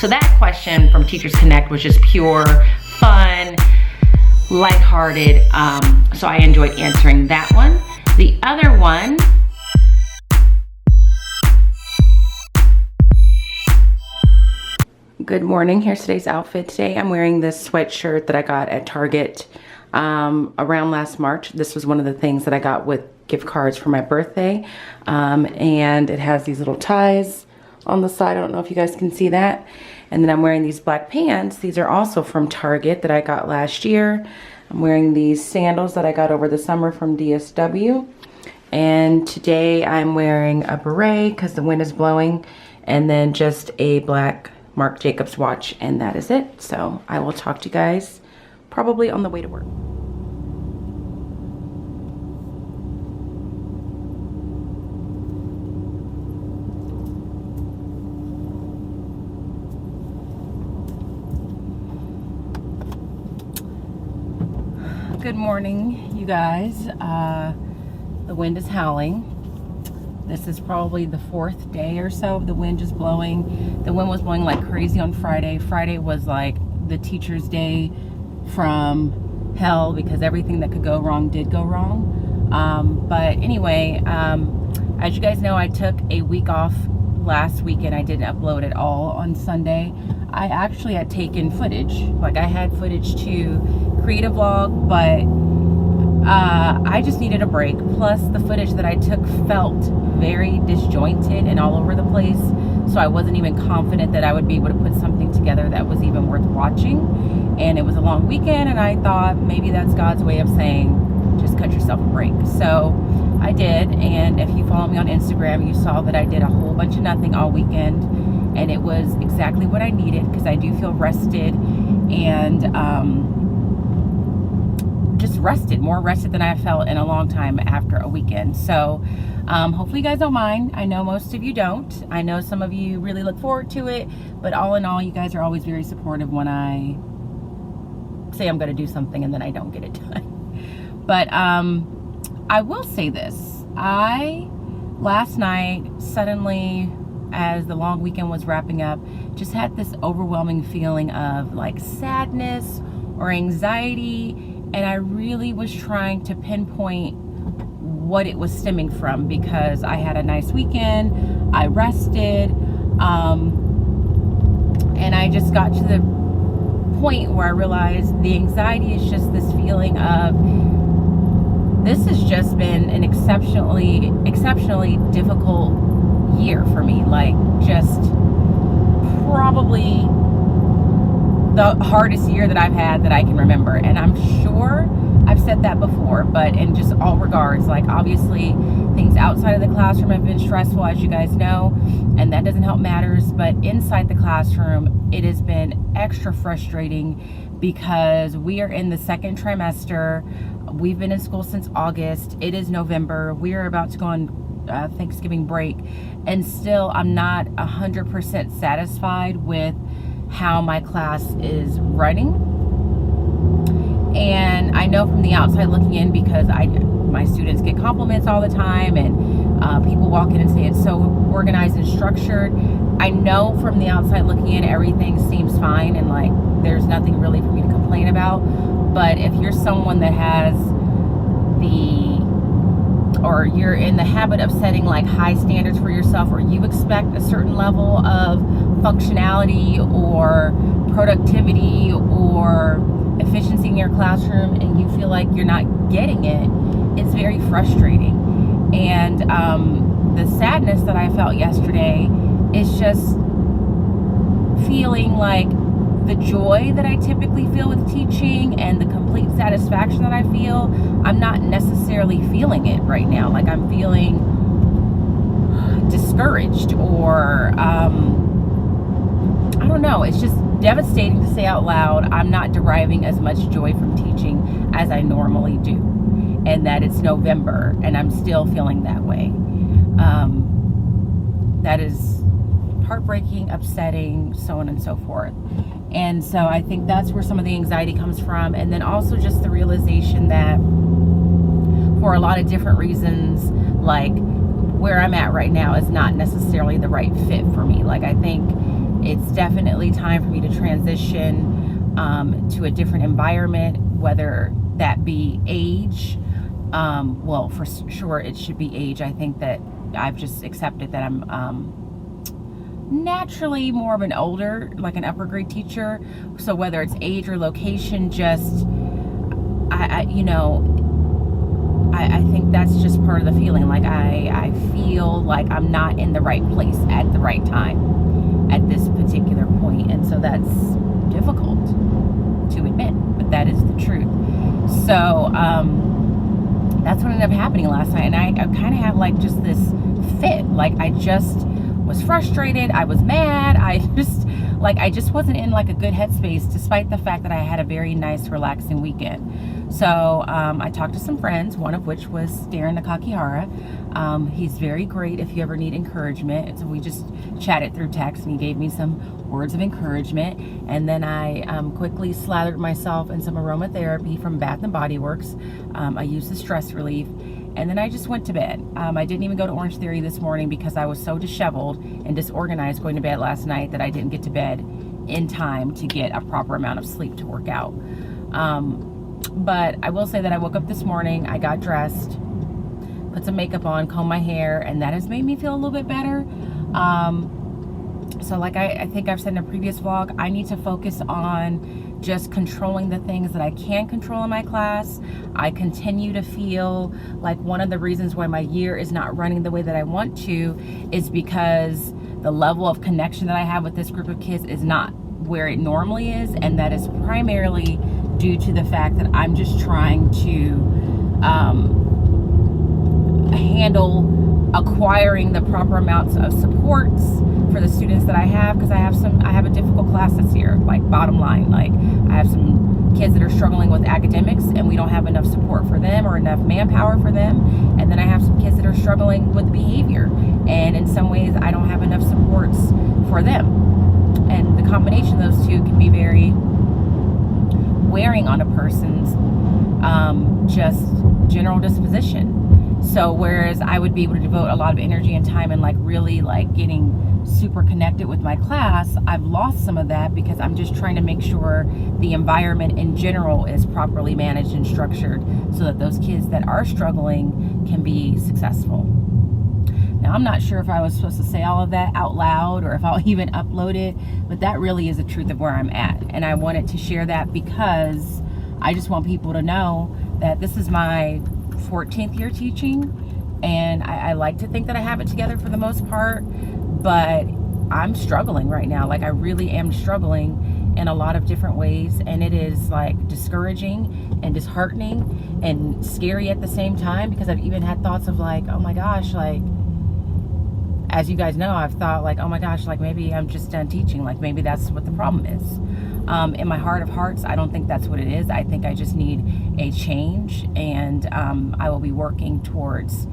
So that question from Teachers Connect was just pure fun, lighthearted. So I enjoyed answering that one. The other one, good morning, here's today's outfit. Today I'm wearing this sweatshirt that I got at Target around last March. This was one of the things that I got with gift cards for my birthday. And it has these little ties on the side. I don't know if you guys can see that. And then I'm wearing these black pants. These are also from Target that I got last year. I'm wearing these sandals that I got over the summer from DSW. And today I'm wearing a beret because the wind is blowing, and then just a black Marc Jacobs watch, and that is it. So I will talk to you guys probably on the way to work. Good morning, you guys. The wind is howling. This is probably the 4th day or so of the wind just blowing. The wind was blowing like crazy on Friday. Friday was like the teacher's day from hell because everything that could go wrong did go wrong. But anyway, as you guys know, I took a week off last weekend. I didn't upload at all on Sunday. I actually had taken footage. Like I had footage to create a vlog, but I just needed a break. Plus the footage that I took felt very disjointed and all over the place. So I wasn't even confident that I would be able to put something together that was even worth watching. And it was a long weekend, and I thought maybe that's God's way of saying, just cut yourself a break. So I did, and if you follow me on Instagram, you saw that I did a whole bunch of nothing all weekend, and it was exactly what I needed because I do feel rested and just rested, more rested than I felt in a long time after a weekend. So hopefully you guys don't mind. I know most of you don't. I know some of you really look forward to it, but all in all, you guys are always very supportive when I say I'm going to do something and then I don't get it done. But I will say this. Last night, suddenly, as the long weekend was wrapping up, just had this overwhelming feeling of like sadness or anxiety. And I really was trying to pinpoint what it was stemming from because I had a nice weekend, I rested, and I just got to the point where I realized the anxiety is just this feeling of this has just been an exceptionally difficult year for me. Like just probably the hardest year that I've had that I can remember. And I'm sure I've said that before, but in just all regards, like obviously things outside of the classroom have been stressful, as you guys know, and that doesn't help matters. But inside the classroom, it has been extra frustrating because we are in the 2nd trimester. We've been in school since August. It is November. We are about to go on Thanksgiving break, and still I'm not 100% satisfied with how my class is running. And I know from the outside looking in, because my students get compliments all the time, and people walk in and say it's so organized and structured. I know from the outside looking in, everything seems fine and like there's nothing really for me to complain about. But if you're someone that has or you're in the habit of setting like high standards for yourself, or you expect a certain level of functionality or productivity or efficiency in your classroom, and you feel like you're not getting it, it's very frustrating. And the sadness that I felt yesterday is just feeling like the joy that I typically feel with teaching and the complete satisfaction that I feel, I'm not necessarily feeling it right now. Like I'm feeling discouraged, or I don't know, it's just devastating to say out loud. I'm not deriving as much joy from teaching as I normally do, and that it's November and I'm still feeling that way. That is heartbreaking, upsetting, so on and so forth. And so I think that's where some of the anxiety comes from. And then also just the realization that for a lot of different reasons, like where I'm at right now is not necessarily the right fit for me. Like I think It's definitely time for me to transition to a different environment, whether that be age. Well, for sure it should be age. I think that I've just accepted that I'm naturally more of an older, like an upper grade teacher. So whether it's age or location, just I think that's just part of the feeling. Like I feel like I'm not in the right place at the right time at this particular point, and so that's difficult to admit, but that is the truth. So that's what ended up happening last night, and I kind of have like just this fit. Like I just was frustrated, I was mad, I just wasn't in like a good headspace, despite the fact that I had a very nice relaxing weekend. So I talked to some friends, one of which was Darren Nakakihara. He's very great if you ever need encouragement. So we just chatted through text, and he gave me some words of encouragement. And then I quickly slathered myself in some aromatherapy from Bath and Body Works. I used the stress relief. And then I just went to bed. I didn't even go to Orange Theory this morning because I was so disheveled and disorganized going to bed last night that I didn't get to bed in time to get a proper amount of sleep to work out. But I will say that I woke up this morning, I got dressed, put some makeup on, combed my hair, and that has made me feel a little bit better. So like I think I've said in a previous vlog, I need to focus on just controlling the things that I can control in my class. I continue to feel like one of the reasons why my year is not running the way that I want to is because the level of connection that I have with this group of kids is not where it normally is, and that is primarily due to the fact that I'm just trying to handle acquiring the proper amounts of supports for the students that I have, because I have a difficult class this year. Like, bottom line, like I have some kids that are struggling with academics and we don't have enough support for them or enough manpower for them, and then I have some kids that are struggling with behavior, and in some ways I don't have enough supports for them, and the combination of those two can be very wearing on a person's just general disposition. So whereas I would be able to devote a lot of energy and time and like really like getting super connected with my class, I've lost some of that because I'm just trying to make sure the environment in general is properly managed and structured so that those kids that are struggling can be successful. Now, I'm not sure if I was supposed to say all of that out loud or if I'll even upload it, but that really is the truth of where I'm at. And I wanted to share that because I just want people to know that this is my 14th year teaching, and I like to think that I have it together for the most part, but I'm struggling right now. Like, I really am struggling in a lot of different ways, and it is like discouraging and disheartening and scary at the same time, because I've even had thoughts of like, oh my gosh, like, as you guys know, I've thought like, oh my gosh, like maybe I'm just done teaching. Like maybe that's what the problem is. In my heart of hearts, I don't think that's what it is. I think I just need a change, and I will be working towards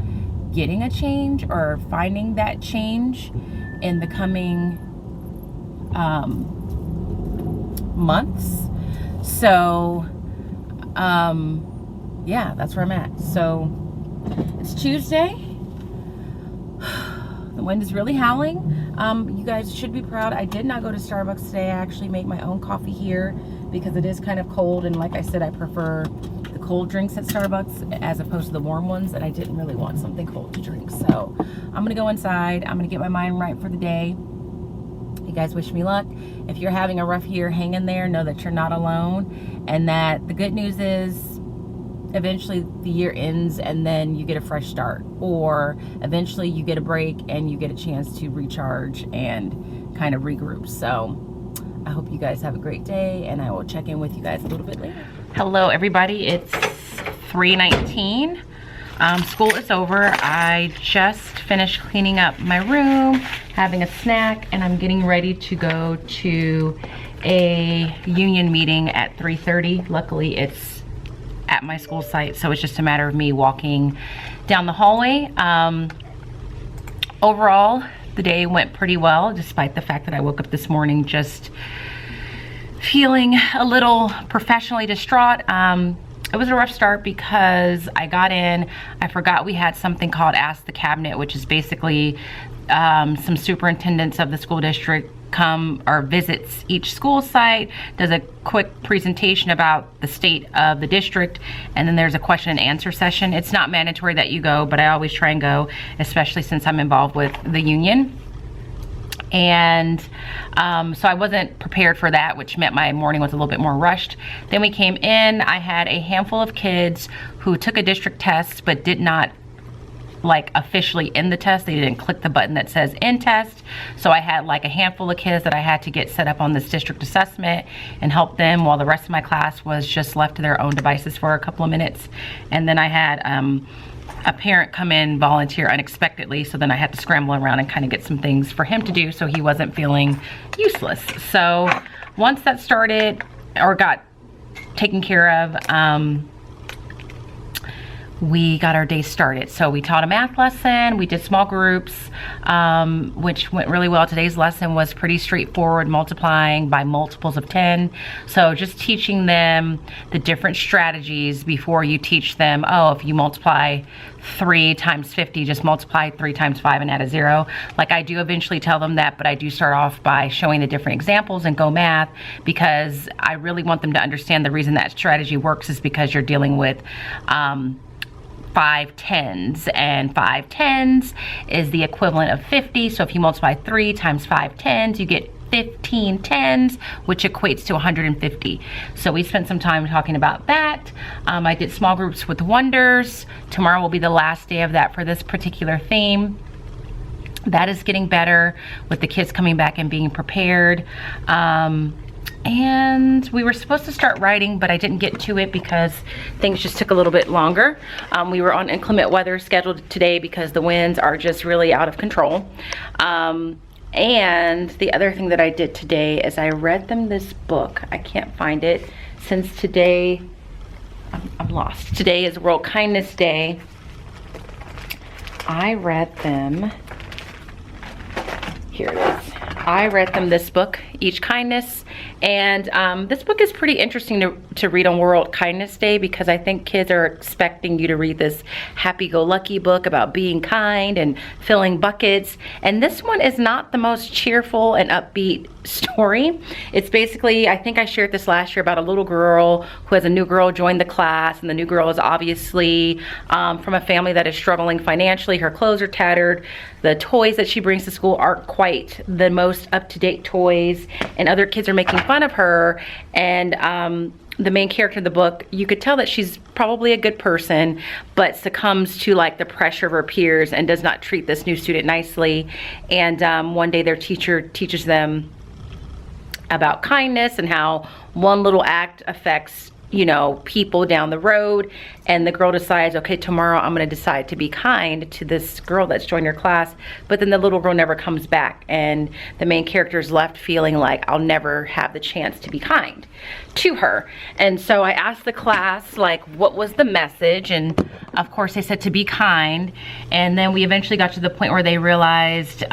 getting a change or finding that change in the coming months. So yeah, that's where I'm at. So it's Tuesday. The wind is really howling. You guys should be proud. I did not go to Starbucks today. I actually make my own coffee here because it is kind of cold, and like I said, I prefer the cold drinks at Starbucks as opposed to the warm ones, and I didn't really want something cold to drink. So I'm gonna go inside. I'm gonna get my mind right for the day. You guys wish me luck. If you're having a rough year, hang in there. Know that you're not alone, and that the good news is eventually the year ends and then you get a fresh start, or eventually you get a break and you get a chance to recharge and kind of regroup. So I hope you guys have a great day, and I will check in with you guys a little bit later. Hello everybody, it's 3:19. School is over. I just finished cleaning up my room, having a snack, and I'm getting ready to go to a union meeting at 3:30. Luckily it's at my school site, so it's just a matter of me walking down the hallway. Overall, the day went pretty well, despite the fact that I woke up this morning just feeling a little professionally distraught. It was a rough start because I got in, I forgot we had something called Ask the Cabinet, which is basically some superintendents of the school district come or visits each school site, does a quick presentation about the state of the district, and then there's a question and answer session. It's not mandatory that you go, but I always try and go, especially since I'm involved with the union. And so I wasn't prepared for that, which meant my morning was a little bit more rushed. Then we came in, I had a handful of kids who took a district test but did not like officially end the test. They didn't click the button that says end test. So I had like a handful of kids that I had to get set up on this district assessment and help them, while the rest of my class was just left to their own devices for a couple of minutes. And then I had a parent come in, volunteer unexpectedly, so then I had to scramble around and kind of get some things for him to do so he wasn't feeling useless. So once that started or got taken care of, we got our day started. So we taught a math lesson, we did small groups, which went really well. Today's lesson was pretty straightforward, multiplying by multiples of 10. So just teaching them the different strategies before you teach them, oh, if you multiply 3 times 50, just multiply 3 times 5 and add a 0. Like, I do eventually tell them that, but I do start off by showing the different examples and go math, because I really want them to understand the reason that strategy works is because you're dealing with 5 tens, and 5 tens is the equivalent of 50. So if you multiply 3 times 5 tens, you get 15 tens, which equates to 150. So we spent some time talking about that. I did small groups with wonders. Tomorrow will be the last day of that for this particular theme. That is getting better with the kids coming back and being prepared. And we were supposed to start writing, but I didn't get to it because things just took a little bit longer. We were on inclement weather scheduled today because the winds are just really out of control. And the other thing that I did today is I read them this book. I can't find it since today, I'm lost. Today is World Kindness Day. I read them, here it is. I read them this book, Each Kindness, and this book is pretty interesting to read on World Kindness Day, because I think kids are expecting you to read this happy-go-lucky book about being kind and filling buckets, and this one is not the most cheerful and upbeat story. It's basically, I think I shared this last year, about a little girl who has a new girl join the class, and the new girl is obviously from a family that is struggling financially. Her clothes are tattered. The toys that she brings to school aren't quite the most up-to-date toys, and other kids are making fun of her. And the main character of the book, you could tell that she's probably a good person, but succumbs to like the pressure of her peers and does not treat this new student nicely. And one day their teacher teaches them about kindness and how one little act affects, you know, people down the road. And the girl decides, okay, tomorrow I'm going to decide to be kind to this girl that's joined her class. But then the little girl never comes back, and the main character is left feeling like, I'll never have the chance to be kind to her. And so I asked the class, like, what was the message? And of course they said to be kind. And then we eventually got to the point where they realized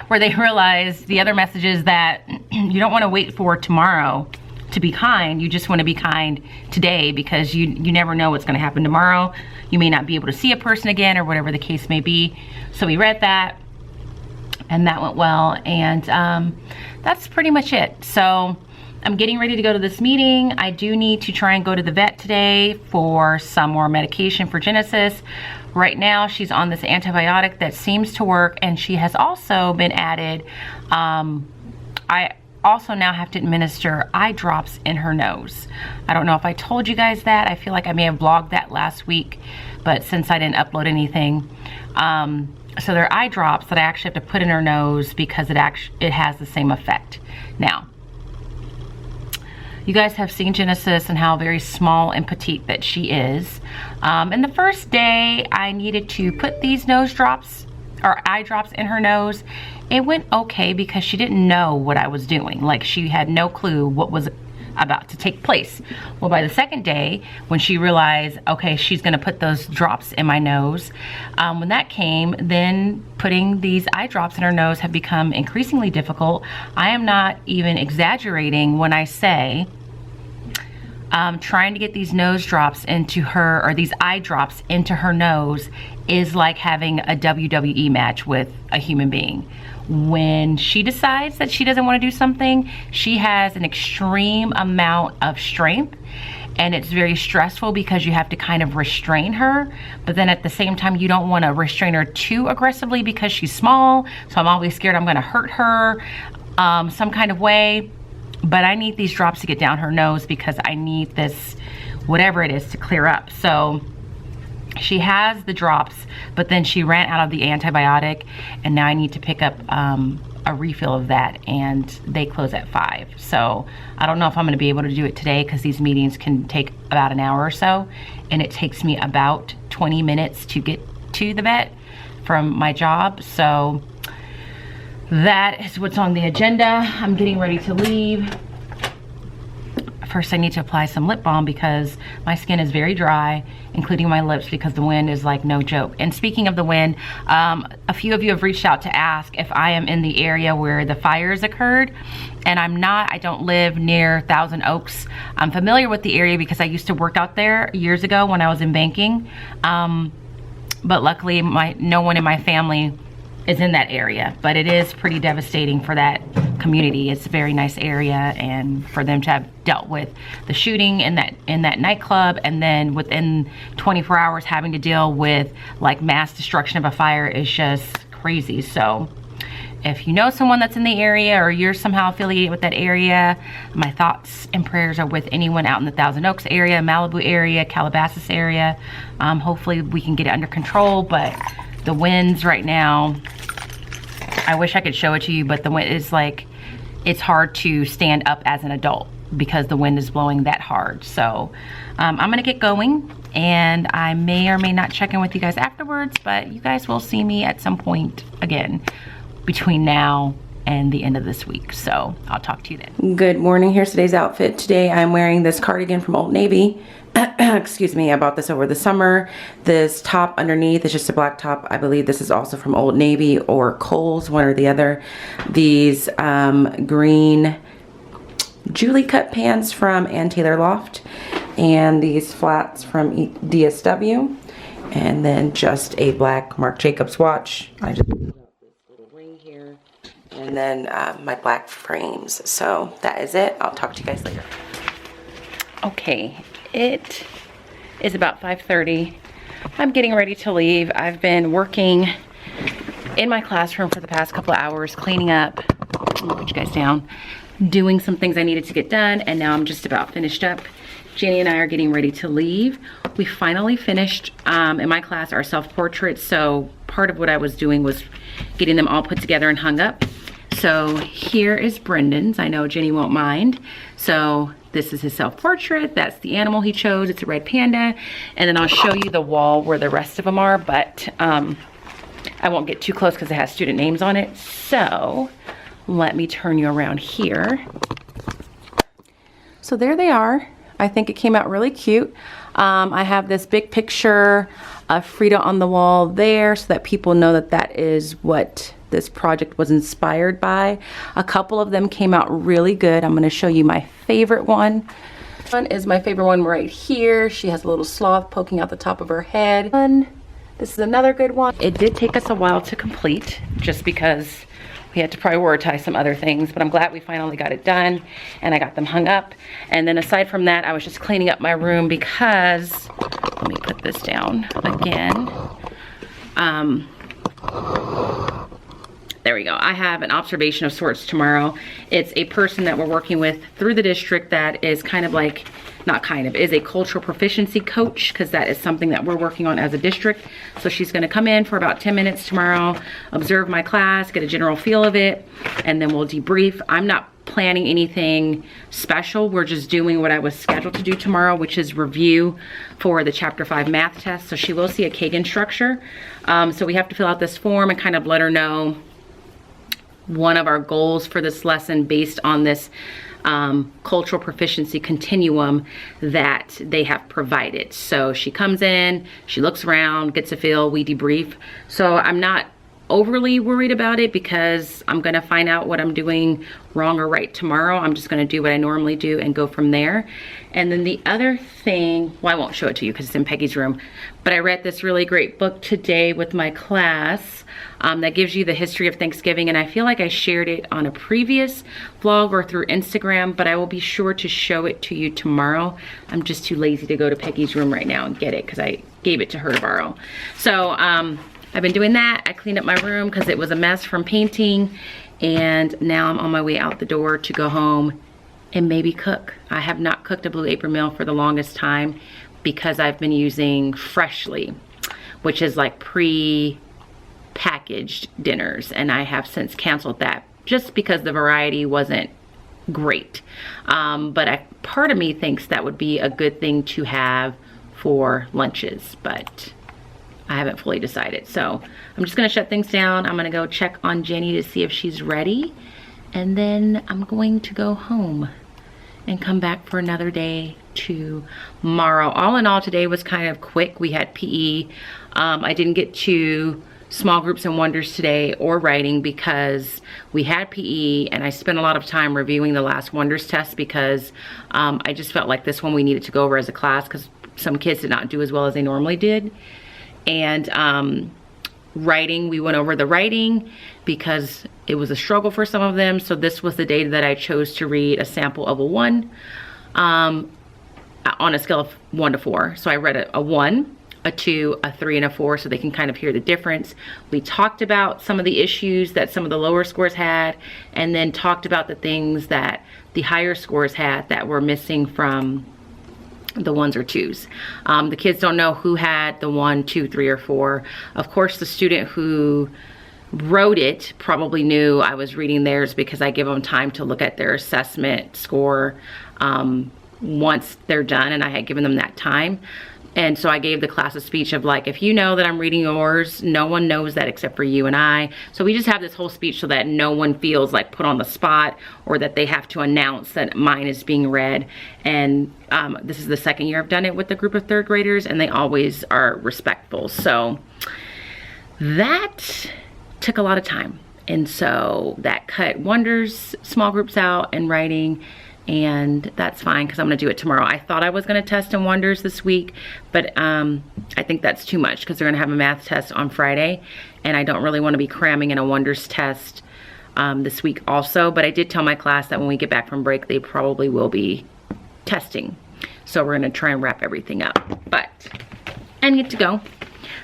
where they realized the other message is that you don't want to wait for tomorrow to be kind. You just want to be kind today, because you never know what's going to happen tomorrow. You may not be able to see a person again, or whatever the case may be. So we read that, and that went well, and that's pretty much it. So I'm getting ready to go to this meeting. I do need to try and go to the vet today for some more medication for Genesis. Right now, she's on this antibiotic that seems to work, and she has also been added, I also now have to administer eye drops in her nose. I don't know if I told you guys that. I feel like I may have vlogged that last week, but since I didn't upload anything. So they're eye drops that I actually have to put in her nose because it has the same effect. Now, you guys have seen Genesis and how very small and petite that she is. And the first day I needed to put these nose drops or eye drops in her nose, it went okay because she didn't know what I was doing. Like, she had no clue what was about to take place. Well, by the second day, when she realized, okay, she's gonna put those drops in my nose, when that came, then putting these eye drops in her nose have become increasingly difficult. I am not even exaggerating when I say trying to get these nose drops into her, or these eye drops into her nose, is like having a WWE match with a human being. When she decides that she doesn't want to do something, she has an extreme amount of strength, and it's very stressful because you have to kind of restrain her, but then at the same time you don't want to restrain her too aggressively because she's small, so I'm always scared I'm going to hurt her some kind of way. But I need these drops to get down her nose because I need this, whatever it is, to clear up. So she has the drops, but then she ran out of the antibiotic, and now I need to pick up a refill of that, and they close at 5. So I don't know if I'm going to be able to do it today because these meetings can take about an hour or so, and it takes me about 20 minutes to get to the vet from my job. So that is what's on the agenda. I'm getting ready to leave. First, I need to apply some lip balm because my skin is very dry, including my lips, because the wind is like no joke. And speaking of the wind, a few of you have reached out to ask if I am in the area where the fires occurred, and I'm not. I don't live near Thousand Oaks. I'm familiar with the area because I used to work out there years ago when I was in banking, but luckily no one in my family is in that area. But it is pretty devastating for that community. It's a very nice area, and for them to have dealt with the shooting in that nightclub, and then within 24 hours having to deal with like mass destruction of a fire is just crazy. So if you know someone that's in the area, or you're somehow affiliated with that area, my thoughts and prayers are with anyone out in the Thousand Oaks area, Malibu area, Calabasas area. Hopefully we can get it under control, but the winds right now, I wish I could show it to you, but the wind is like, it's hard to stand up as an adult because the wind is blowing that hard. So I'm gonna get going, and I may or may not check in with you guys afterwards, but you guys will see me at some point again between now and the end of this week. So I'll talk to you then. Good morning, here's today's outfit. Today I'm wearing this cardigan from Old Navy. Excuse me, I bought this over the summer. This top underneath is just a black top. I believe this is also from Old Navy or Kohl's, one or the other. These green Julie cut pants from Ann Taylor Loft, and these flats from DSW, and then just a black Marc Jacobs watch. I just put this little ring here, and then my black frames. So that is it. I'll talk to you guys later. Okay. It is about 5:30. I'm getting ready to leave. I've been working in my classroom for the past couple of hours, cleaning up, I'll put you guys down, doing some things I needed to get done, and now I'm just about finished up. Jenny and I are getting ready to leave. We finally finished in my class our self-portraits, so part of what I was doing was getting them all put together and hung up. So here is Brendan's. I know Jenny won't mind. So this is his self-portrait. That's the animal he chose. It's a red panda. And then I'll show you the wall where the rest of them are, but I won't get too close because it has student names on it. So let me turn you around here. So there they are. I think it came out really cute. I have this big picture of Frida on the wall there so that people know that that is what this project was inspired by. A couple of them came out really good. I'm going to show you my favorite one. This one is my favorite one right here. She has a little sloth poking out the top of her head. This is another good one. It did take us a while to complete just because we had to prioritize some other things, but I'm glad we finally got it done and I got them hung up. And then aside from that, I was just cleaning up my room because, let me put this down again. There we go. I have an observation of sorts tomorrow. It's a person that we're working with through the district that is kind of like, not kind of, is a cultural proficiency coach, because that is something that we're working on as a district. So she's going to come in for about 10 minutes tomorrow, observe my class, get a general feel of it, and then we'll debrief. I'm not planning anything special. We're just doing what I was scheduled to do tomorrow, which is review for the Chapter 5 math test. So she will see a Kagan structure. So we have to fill out this form and kind of let her know one of our goals for this lesson based on this cultural proficiency continuum that they have provided. So she comes in, she looks around, gets a feel, we debrief. So I'm not overly worried about it because I'm gonna find out what I'm doing wrong or right tomorrow. I'm just gonna do what I normally do and go from there. And then the other thing, well, I won't show it to you because it's in Peggy's room, but I read this really great book today with my class that gives you the history of Thanksgiving, and I feel like I shared it on a previous vlog or through Instagram, but I will be sure to show it to you tomorrow. I'm just too lazy to go to Peggy's room right now and get it because I gave it to her to borrow. So I've been doing that. I cleaned up my room because it was a mess from painting, and now I'm on my way out the door to go home and maybe cook. I have not cooked a Blue Apron meal for the longest time because I've been using Freshly, which is like pre-packaged dinners, and I have since canceled that just because the variety wasn't great. But part of me thinks that would be a good thing to have for lunches, but I haven't fully decided. So I'm just gonna shut things down. I'm gonna go check on Jenny to see if she's ready, and then I'm going to go home and come back for another day tomorrow. All in all, today was kind of quick. We had PE. I didn't get to small groups and wonders today or writing because we had PE, and I spent a lot of time reviewing the last wonders test because I just felt like this one we needed to go over as a class because some kids did not do as well as they normally did. And writing, we went over the writing because it was a struggle for some of them. So this was the day that I chose to read a sample of a 1 on a scale of 1 to 4. So I read a 1, a 2, a 3, and a 4 so they can kind of hear the difference. We talked about some of the issues that some of the lower scores had, and then talked about the things that the higher scores had that were missing from the 1s or 2s. The kids don't know who had the 1, 2, 3, or 4. Of course, the student who wrote it probably knew I was reading theirs because I give them time to look at their assessment score once they're done, and I had given them that time. And so I gave the class a speech of like, if you know that I'm reading yours, no one knows that except for you and I. So we just have this whole speech so that no one feels like put on the spot or that they have to announce that mine is being read. And this is the second year I've done it with a group of 3rd graders, and they always are respectful. So that took a lot of time. And so that cut wonders, small groups out, and writing. And that's fine because I'm gonna do it tomorrow. I thought I was gonna test in wonders this week, but I think that's too much because they're gonna have a math test on Friday, and I don't really wanna be cramming in a wonders test this week also. But I did tell my class that when we get back from break, they probably will be testing. So we're gonna try and wrap everything up. But I need to go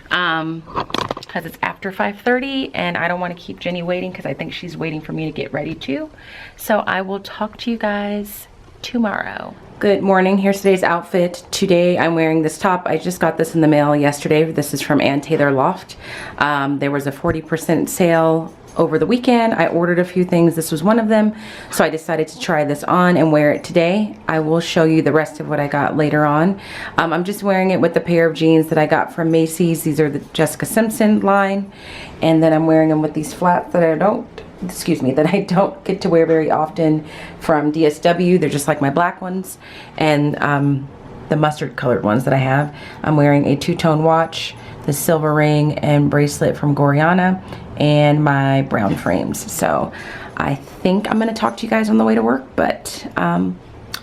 because it's after 5:30, and I don't want to keep Jenny waiting because I think she's waiting for me to get ready too. So I will talk to you guys tomorrow. Good morning. Here's today's outfit. Today I'm wearing this top. I just got this in the mail yesterday. This is from Ann Taylor Loft. There was a 40% sale over the weekend. I ordered a few things. This was one of them. So I decided to try this on and wear it today. I will show you the rest of what I got later on. I'm just wearing it with the pair of jeans that I got from Macy's. These are the Jessica Simpson line. And then I'm wearing them with these flats that I don't get to wear very often from DSW. They're just like my black ones. And the mustard colored ones that I have. I'm wearing a 2-tone watch, the silver ring and bracelet from Goriana, and my brown frames. So I think I'm gonna talk to you guys on the way to work, but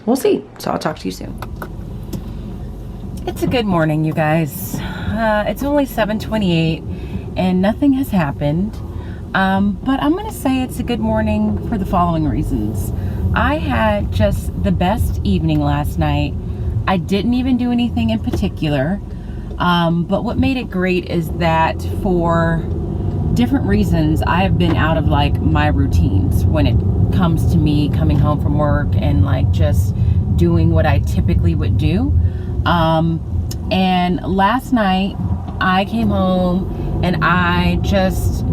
we'll see. So I'll talk to you soon. It's a good morning, you guys. It's only 7:28 and nothing has happened. But I'm gonna say it's a good morning for the following reasons. I had just the best evening last night. I didn't even do anything in particular. But what made it great is that for different reasons, I have been out of like my routines when it comes to me coming home from work and like just doing what I typically would do. And last night I came home and I just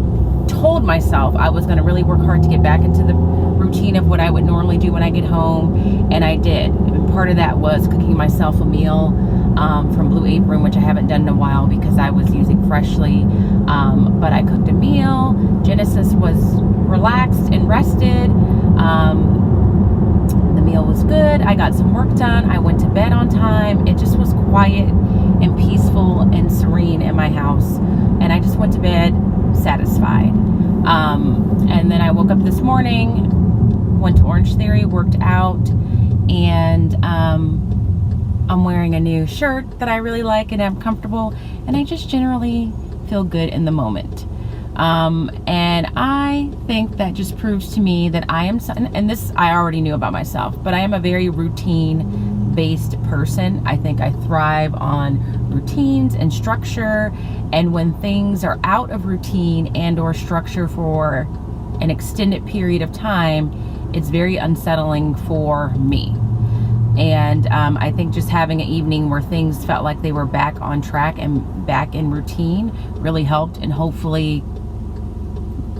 told myself I was going to really work hard to get back into the routine of what I would normally do when I get home, and I did. And part of that was cooking myself a meal from Blue Apron, which I haven't done in a while because I was using Freshly, but I cooked a meal. Genesis was relaxed and rested. The meal was good. I got some work done. I went to bed on time. It just was quiet and peaceful and serene in my house, and I just went to bed, satisfied. And then I woke up this morning, went to Orange Theory, worked out, and I'm wearing a new shirt that I really like and I'm comfortable, and I just generally feel good in the moment. And I think that just proves to me that I am, and this I already knew about myself, but I am a very routine-based person. I think I thrive on routines and structure, and when things are out of routine and or structure for an extended period of time, it's very unsettling for me. And I think just having an evening where things felt like they were back on track and back in routine really helped, and hopefully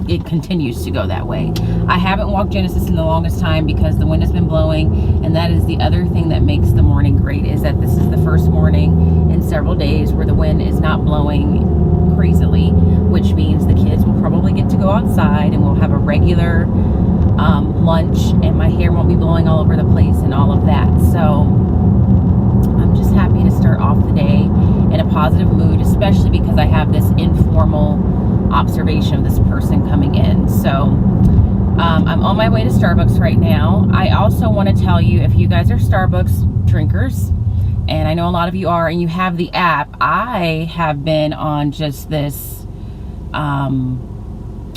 it continues to go that way. I haven't walked Genesis in the longest time because the wind has been blowing, and that is the other thing that makes the morning great, is that this is the first morning in several days where the wind is not blowing crazily, which means the kids will probably get to go outside and we'll have a regular lunch, and my hair won't be blowing all over the place and all of that. So I'm just happy to start off the day in a positive mood, especially because I have this informal observation of this person coming in. So I'm on my way to Starbucks right now. I also want to tell you, if you guys are Starbucks drinkers, and I know a lot of you are, and you have the app, I have been on just this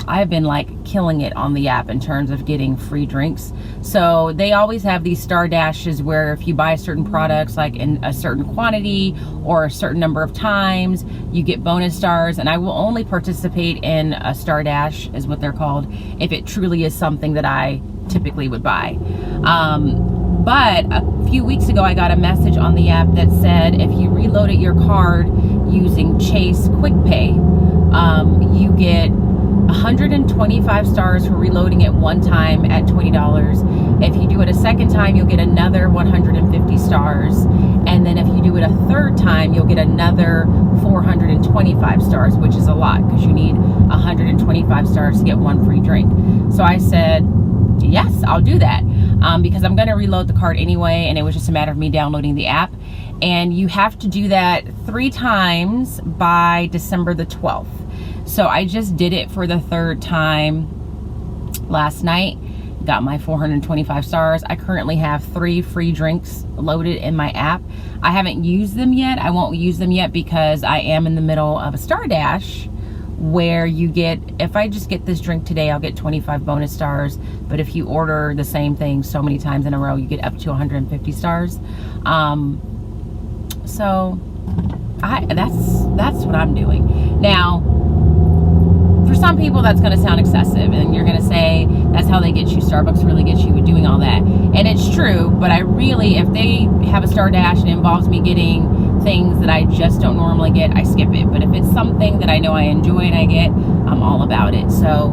I've been like killing it on the app in terms of getting free drinks. So they always have these star dashes where if you buy certain products, like in a certain quantity or a certain number of times, you get bonus stars. And I will only participate in a star dash, is what they're called, if it truly is something that I typically would buy. But a few weeks ago, I got a message on the app that said if you reloaded your card using Chase Quick Pay, you get 125 stars for reloading it one time at $20. If you do it a second time, you'll get another 150 stars. And then if you do it a third time, you'll get another 425 stars, which is a lot because you need 125 stars to get one free drink. So I said, yes, I'll do that, because I'm going to reload the card anyway, and it was just a matter of me downloading the app. And you have to do that 3 times by December the 12th. So I just did it for the 3rd time last night, got my 425 stars. I currently have 3 free drinks loaded in my app. I haven't used them yet. I won't use them yet because I am in the middle of a star dash where you get, if I just get this drink today, I'll get 25 bonus stars. But if you order the same thing so many times in a row, you get up to 150 stars. So that's what I'm doing. Now, for some people that's going to sound excessive, and you're going to say that's how they get you. Starbucks really gets you with doing all that, and it's true. But I really, if they have a star dash and it involves me getting things that I just don't normally get, I skip it. But if it's something that I know I enjoy and I get, I'm all about it. So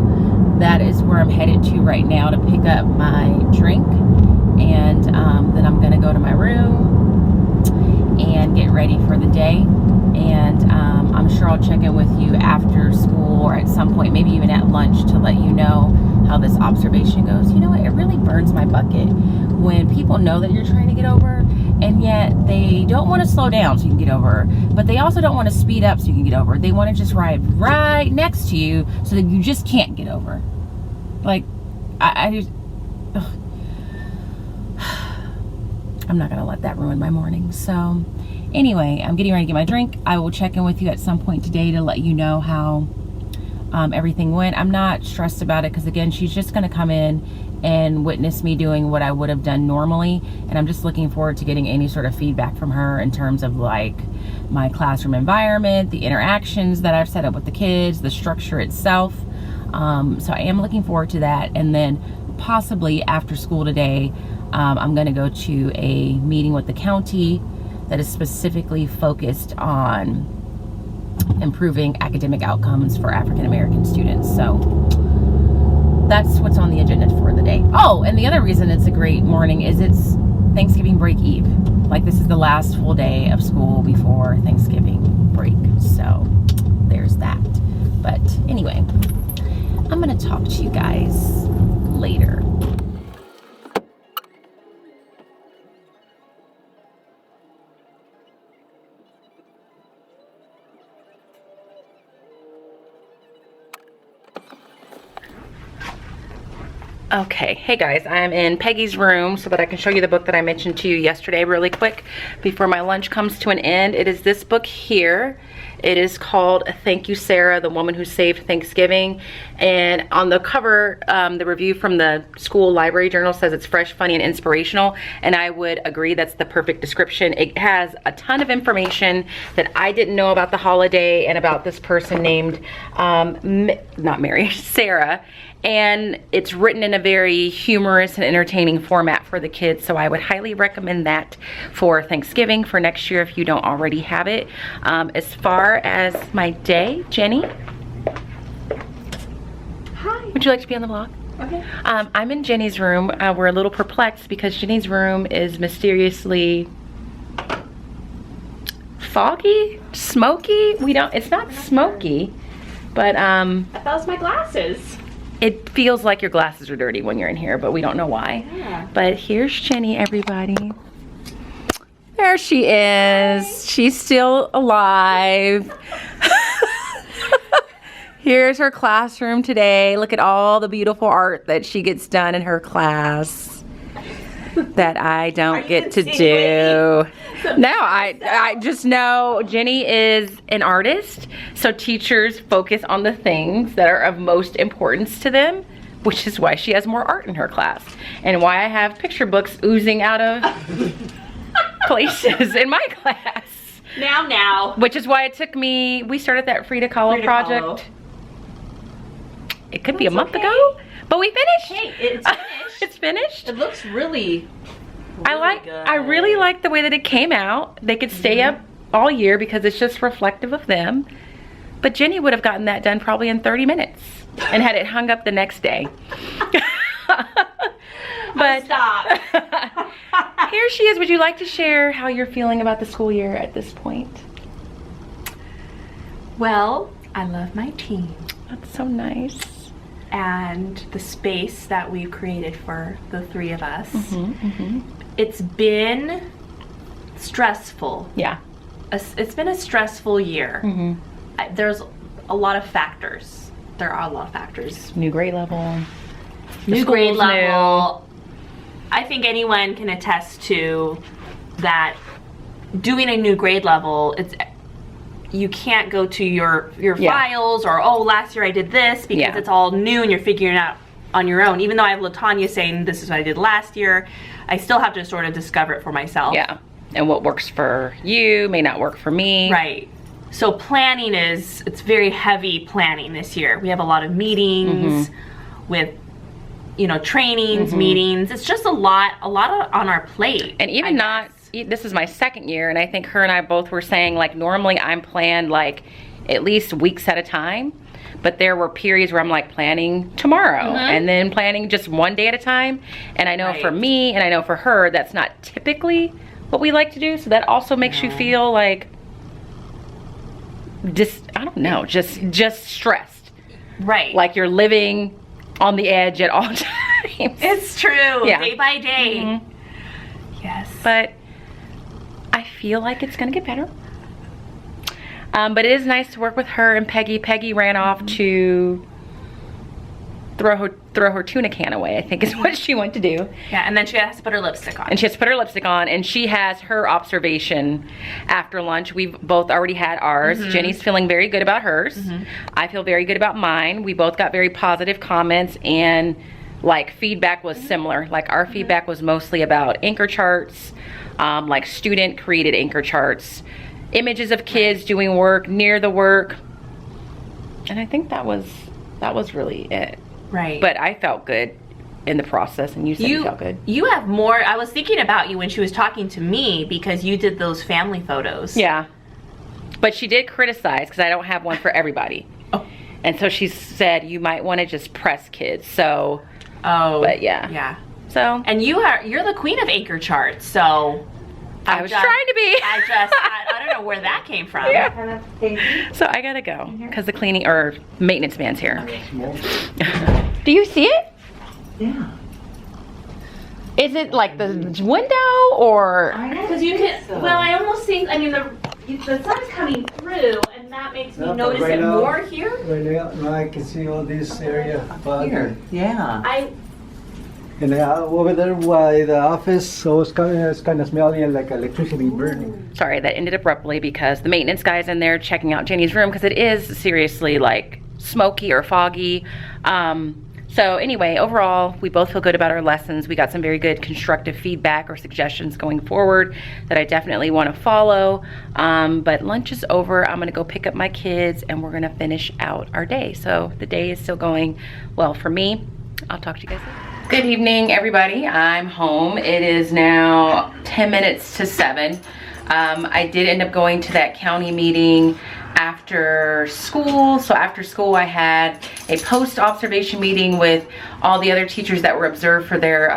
that is where I'm headed to right now to pick up my drink, and then I'm going to go to my room and get ready for the day. And I'm sure I'll check in with you after school or at some point, maybe even at lunch, to let you know how this observation goes. You know what? It really burns my bucket when people know that you're trying to get over, and yet they don't want to slow down so you can get over, but they also don't want to speed up so you can get over. They want to just ride right next to you so that you just can't get over. Like, I just... Ugh. I'm not going to let that ruin my morning. So anyway, I'm getting ready to get my drink. I will check in with you at some point today to let you know how everything went. I'm not stressed about it because, again, she's just going to come in and witness me doing what I would have done normally. And I'm just looking forward to getting any sort of feedback from her in terms of like my classroom environment, the interactions that I've set up with the kids, the structure itself. So I am looking forward to that. And then possibly after school today, I'm going to go to a meeting with the county that is specifically focused on improving academic outcomes for African American students. So that's what's on the agenda for the day. Oh, and the other reason it's a great morning is it's Thanksgiving break eve. Like, this is the last full day of school before Thanksgiving break. So there's that. But anyway, I'm going to talk to you guys later. Okay, hey guys, I'm in Peggy's room so that I can show you the book that I mentioned to you yesterday really quick before my lunch comes to an end. It is this book here. It is called Thank You, Sarah, The Woman Who Saved Thanksgiving. And on the cover, the review from the school library journal says it's fresh, funny, and inspirational. And I would agree that's the perfect description. It has a ton of information that I didn't know about the holiday and about this person named, not Mary, Sarah. And it's written in a very humorous and entertaining format for the kids, so I would highly recommend that for Thanksgiving for next year if you don't already have it. As far as my day, Jenny? Hi. Would you like to be on the vlog? Okay. I'm in Jenny's room. We're a little perplexed because Jenny's room is mysteriously foggy, smoky. It's not smoky, but I thought it was my glasses. it feels like your glasses are dirty when you're in here, but we don't know why. Yeah. But here's Jenny, everybody. There she is. Hi. She's still alive. Here's her classroom today. Look at all the beautiful art that she gets done in her class that I don't get to do. No, I just know Jenny is an artist, so teachers focus on the things that are of most importance to them, which is why she has more art in her class and why I have picture books oozing out of places in my class. Now. Which is why it took me, we started that Frida Kahlo project. It could be a month ago, but we finished. Hey, it's finished. It's finished. It looks really good. I really like the way that it came out. They could stay up all year because it's just reflective of them. But Jenny would have gotten that done probably in 30 minutes and had it hung up the next day. But stop. Here she is. Would you like to share how you're feeling about the school year at this point? Well, I love my team That's so nice. and the space that we've created for the three of us. It's been stressful. Yeah. It's been a stressful year. There's a lot of factors. There are a lot of factors. New grade level. New grade level. I think anyone can attest to that. Doing a new grade level, you can't go to your files or, oh, last year I did this, because it's all new and you're figuring it out on your own. Even though I have LaTanya saying this is what I did last year, I still have to sort of discover it for myself. Yeah. And what works for you may not work for me. Right. So planning it's very heavy planning this year. We have a lot of meetings with, trainings, meetings. It's just a lot on our plate. And even this is my second year, and I think her and I both were saying, like, normally I'm planned like at least weeks at a time, but there were periods where I'm like planning tomorrow and then planning just one day at a time. And I know for me and I know for her, that's not typically what we like to do. So that also makes you feel like I don't know, just stressed. Right. Like you're living on the edge at all times. It's true. Yeah. Day by day. Yes. But I feel like it's gonna get better. But it is nice to work with her and Peggy. Peggy ran off to throw her tuna can away, I think is what she went to do. Yeah, and then she has to put her lipstick on. And she has to put her lipstick on, and she has her observation after lunch. We've both already had ours. Jenny's feeling very good about hers. I feel very good about mine. We both got very positive comments, and like feedback was similar. Like our feedback was mostly about anchor charts, like student created anchor charts, images of kids doing work near the work. And I think that was really it. Right. But I felt good in the process, and you said you felt good. You have more. I was thinking about you when she was talking to me because you did those family photos. Yeah. But she did criticize because I don't have one for everybody. Oh. And so she said you might want to just press kids. So. Oh. But yeah. Yeah. So. And you're the queen of anchor charts. So. I was trying to be. I don't know where that came from. Yeah. So I gotta go because the cleaning or maintenance man's here. Do you see it? Yeah. Is it like the window or? Because you can. So. Well, I almost think. I mean, the sun's coming through, and that makes me notice it more here. Right now I can see all this area. Here. Yeah. And over there by the office, so it's kind of smelly and like electricity burning. Sorry, that ended abruptly because the maintenance guy's in there checking out Jenny's room because it is seriously like smoky or foggy. So anyway, overall, we both feel good about our lessons. We got some very good constructive feedback or suggestions going forward that I definitely want to follow. But lunch is over. I'm gonna go pick up my kids and we're gonna finish out our day. So the day is still going well for me. I'll talk to you guys later. Good evening, everybody. I'm home. It is now 10 minutes to 7. I did end up going to that county meeting after school. So after school, I had a post-observation meeting with all the other teachers that were observed for their,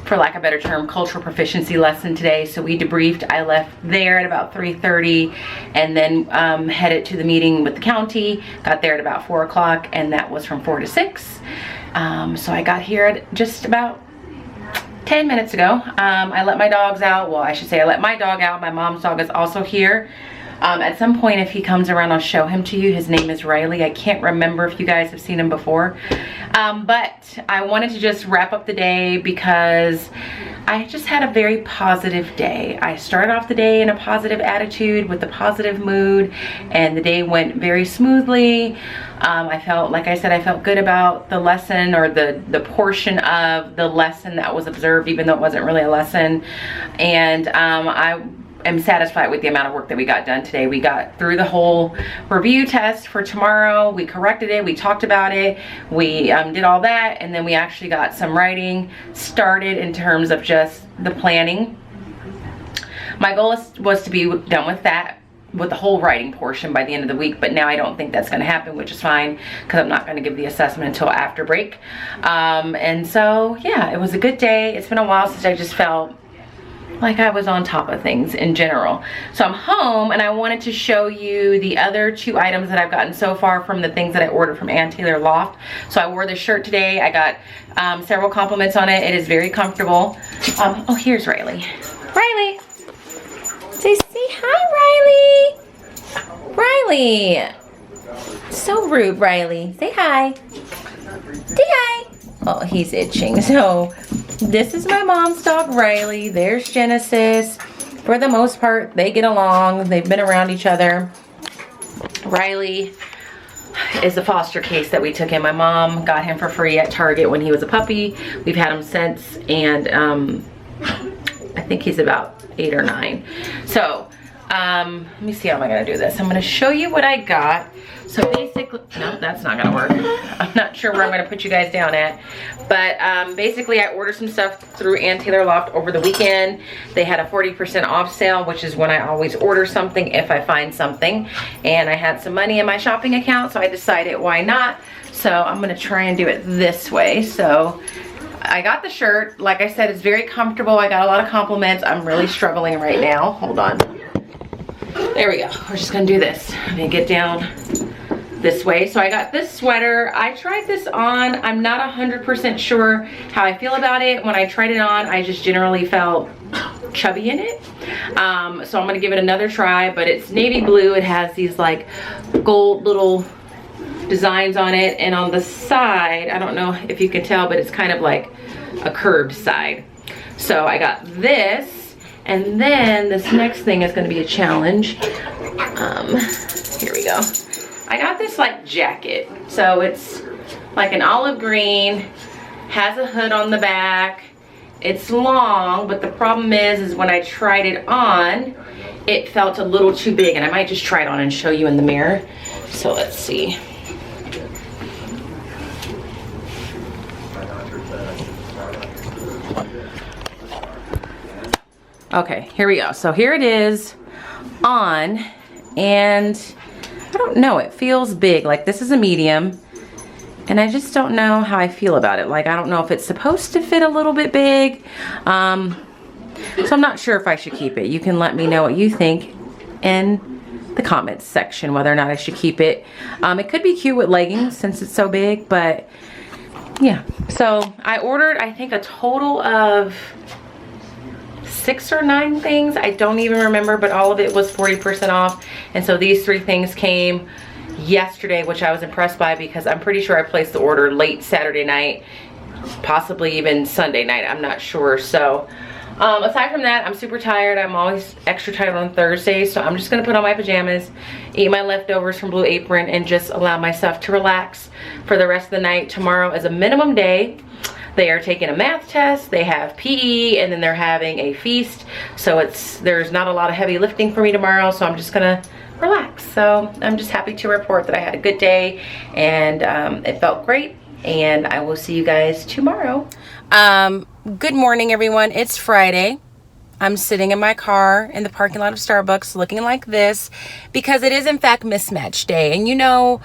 for lack of a better term, cultural proficiency lesson today. So we debriefed. I left there at about 3:30 and then headed to the meeting with the county. Got there at about 4 o'clock and that was from 4 to 6. So I got here at just about 10 minutes ago. I let my dogs out. Well, I should say I let my dog out. My mom's dog is also here. At some point, if he comes around, I'll show him to you. His name is Riley. I can't remember if you guys have seen him before. But I wanted to just wrap up the day because I just had a very positive day. I started off the day in a positive attitude with a positive mood and the day went very smoothly. I felt, like I said, I felt good about the lesson or the portion of the lesson that was observed, even though it wasn't really a lesson. And I'm satisfied with the amount of work that we got done today. We got through the whole review test for tomorrow. We corrected it, we talked about it, we did all that, and then we actually got some writing started in terms of just the planning. My goal was to be done with that, with the whole writing portion by the end of the week, but now I don't think that's gonna happen, which is fine because I'm not gonna give the assessment until after break. And so, yeah, it was a good day. It's been a while since I just felt like I was on top of things in general. So I'm home and I wanted to show you the other 2 items that I've gotten so far from the things that I ordered from Ann Taylor Loft. So I wore this shirt today. I got several compliments on it. It is very comfortable. Oh, here's Riley. Riley, say hi, Riley. Riley, so rude, Riley. Say hi. Say hi. Oh, he's itching. So this is my mom's dog, Riley. There's Genesis. For the most part, they get along. They've been around each other. Riley is a foster case that we took in. My mom got him for free at Target when he was a puppy. We've had him since, and I think he's about 8 or 9. So let me see how am I gonna do this. I'm gonna show you what I got. So basically, no, that's not gonna work. I'm not sure where I'm gonna put you guys down at. But basically I ordered some stuff through Ann Taylor Loft over the weekend. They had a 40% off sale, which is when I always order something if I find something. And I had some money in my shopping account, so I decided why not. So I'm gonna try and do it this way. So I got the shirt. Like I said, it's very comfortable. I got a lot of compliments. I'm really struggling right now. Hold on. There we go. We're just gonna do this. I'm gonna get down this way. So I got this sweater. I tried this on. I'm not 100% sure how I feel about it. When I tried it on, I just generally felt chubby in it. So I'm gonna give it another try, but it's navy blue. It has these like gold little designs on it, and on the side, I don't know if you can tell, but it's kind of like a curved side. So I got this, and then this next thing is gonna be a challenge. Here we go. I got this like jacket. So it's like an olive green, has a hood on the back. It's long, but the problem is when I tried it on, it felt a little too big, and I might just try it on and show you in the mirror. So let's see. Okay, here we go. So here it is on, and I don't know, it feels big. Like this is a medium, and I just don't know how I feel about it. Like I don't know if it's supposed to fit a little bit big. So I'm not sure if I should keep it. You can let me know what you think in the comments section, whether or not I should keep it. It could be cute with leggings since it's so big, but yeah. So I ordered, I think, a total of 6 or 9 things. I don't even remember, but all of it was 40% off. And so these 3 things came yesterday, which I was impressed by because I'm pretty sure I placed the order late Saturday night possibly even Sunday night. I'm not sure. So aside from that, I'm super tired. I'm always extra tired on Thursdays, so I'm just gonna put on my pajamas, eat my leftovers from Blue Apron, and just allow myself to relax for the rest of the night. Tomorrow is a minimum day. They are taking a math test, they have PE, and then they're having a feast. So there's not a lot of heavy lifting for me tomorrow, so I'm just gonna relax. So I'm just happy to report that I had a good day, and it felt great, and I will see you guys tomorrow. Good morning, everyone. It's Friday. I'm sitting in my car in the parking lot of Starbucks looking like this because it is in fact Mismatch Day. And you know,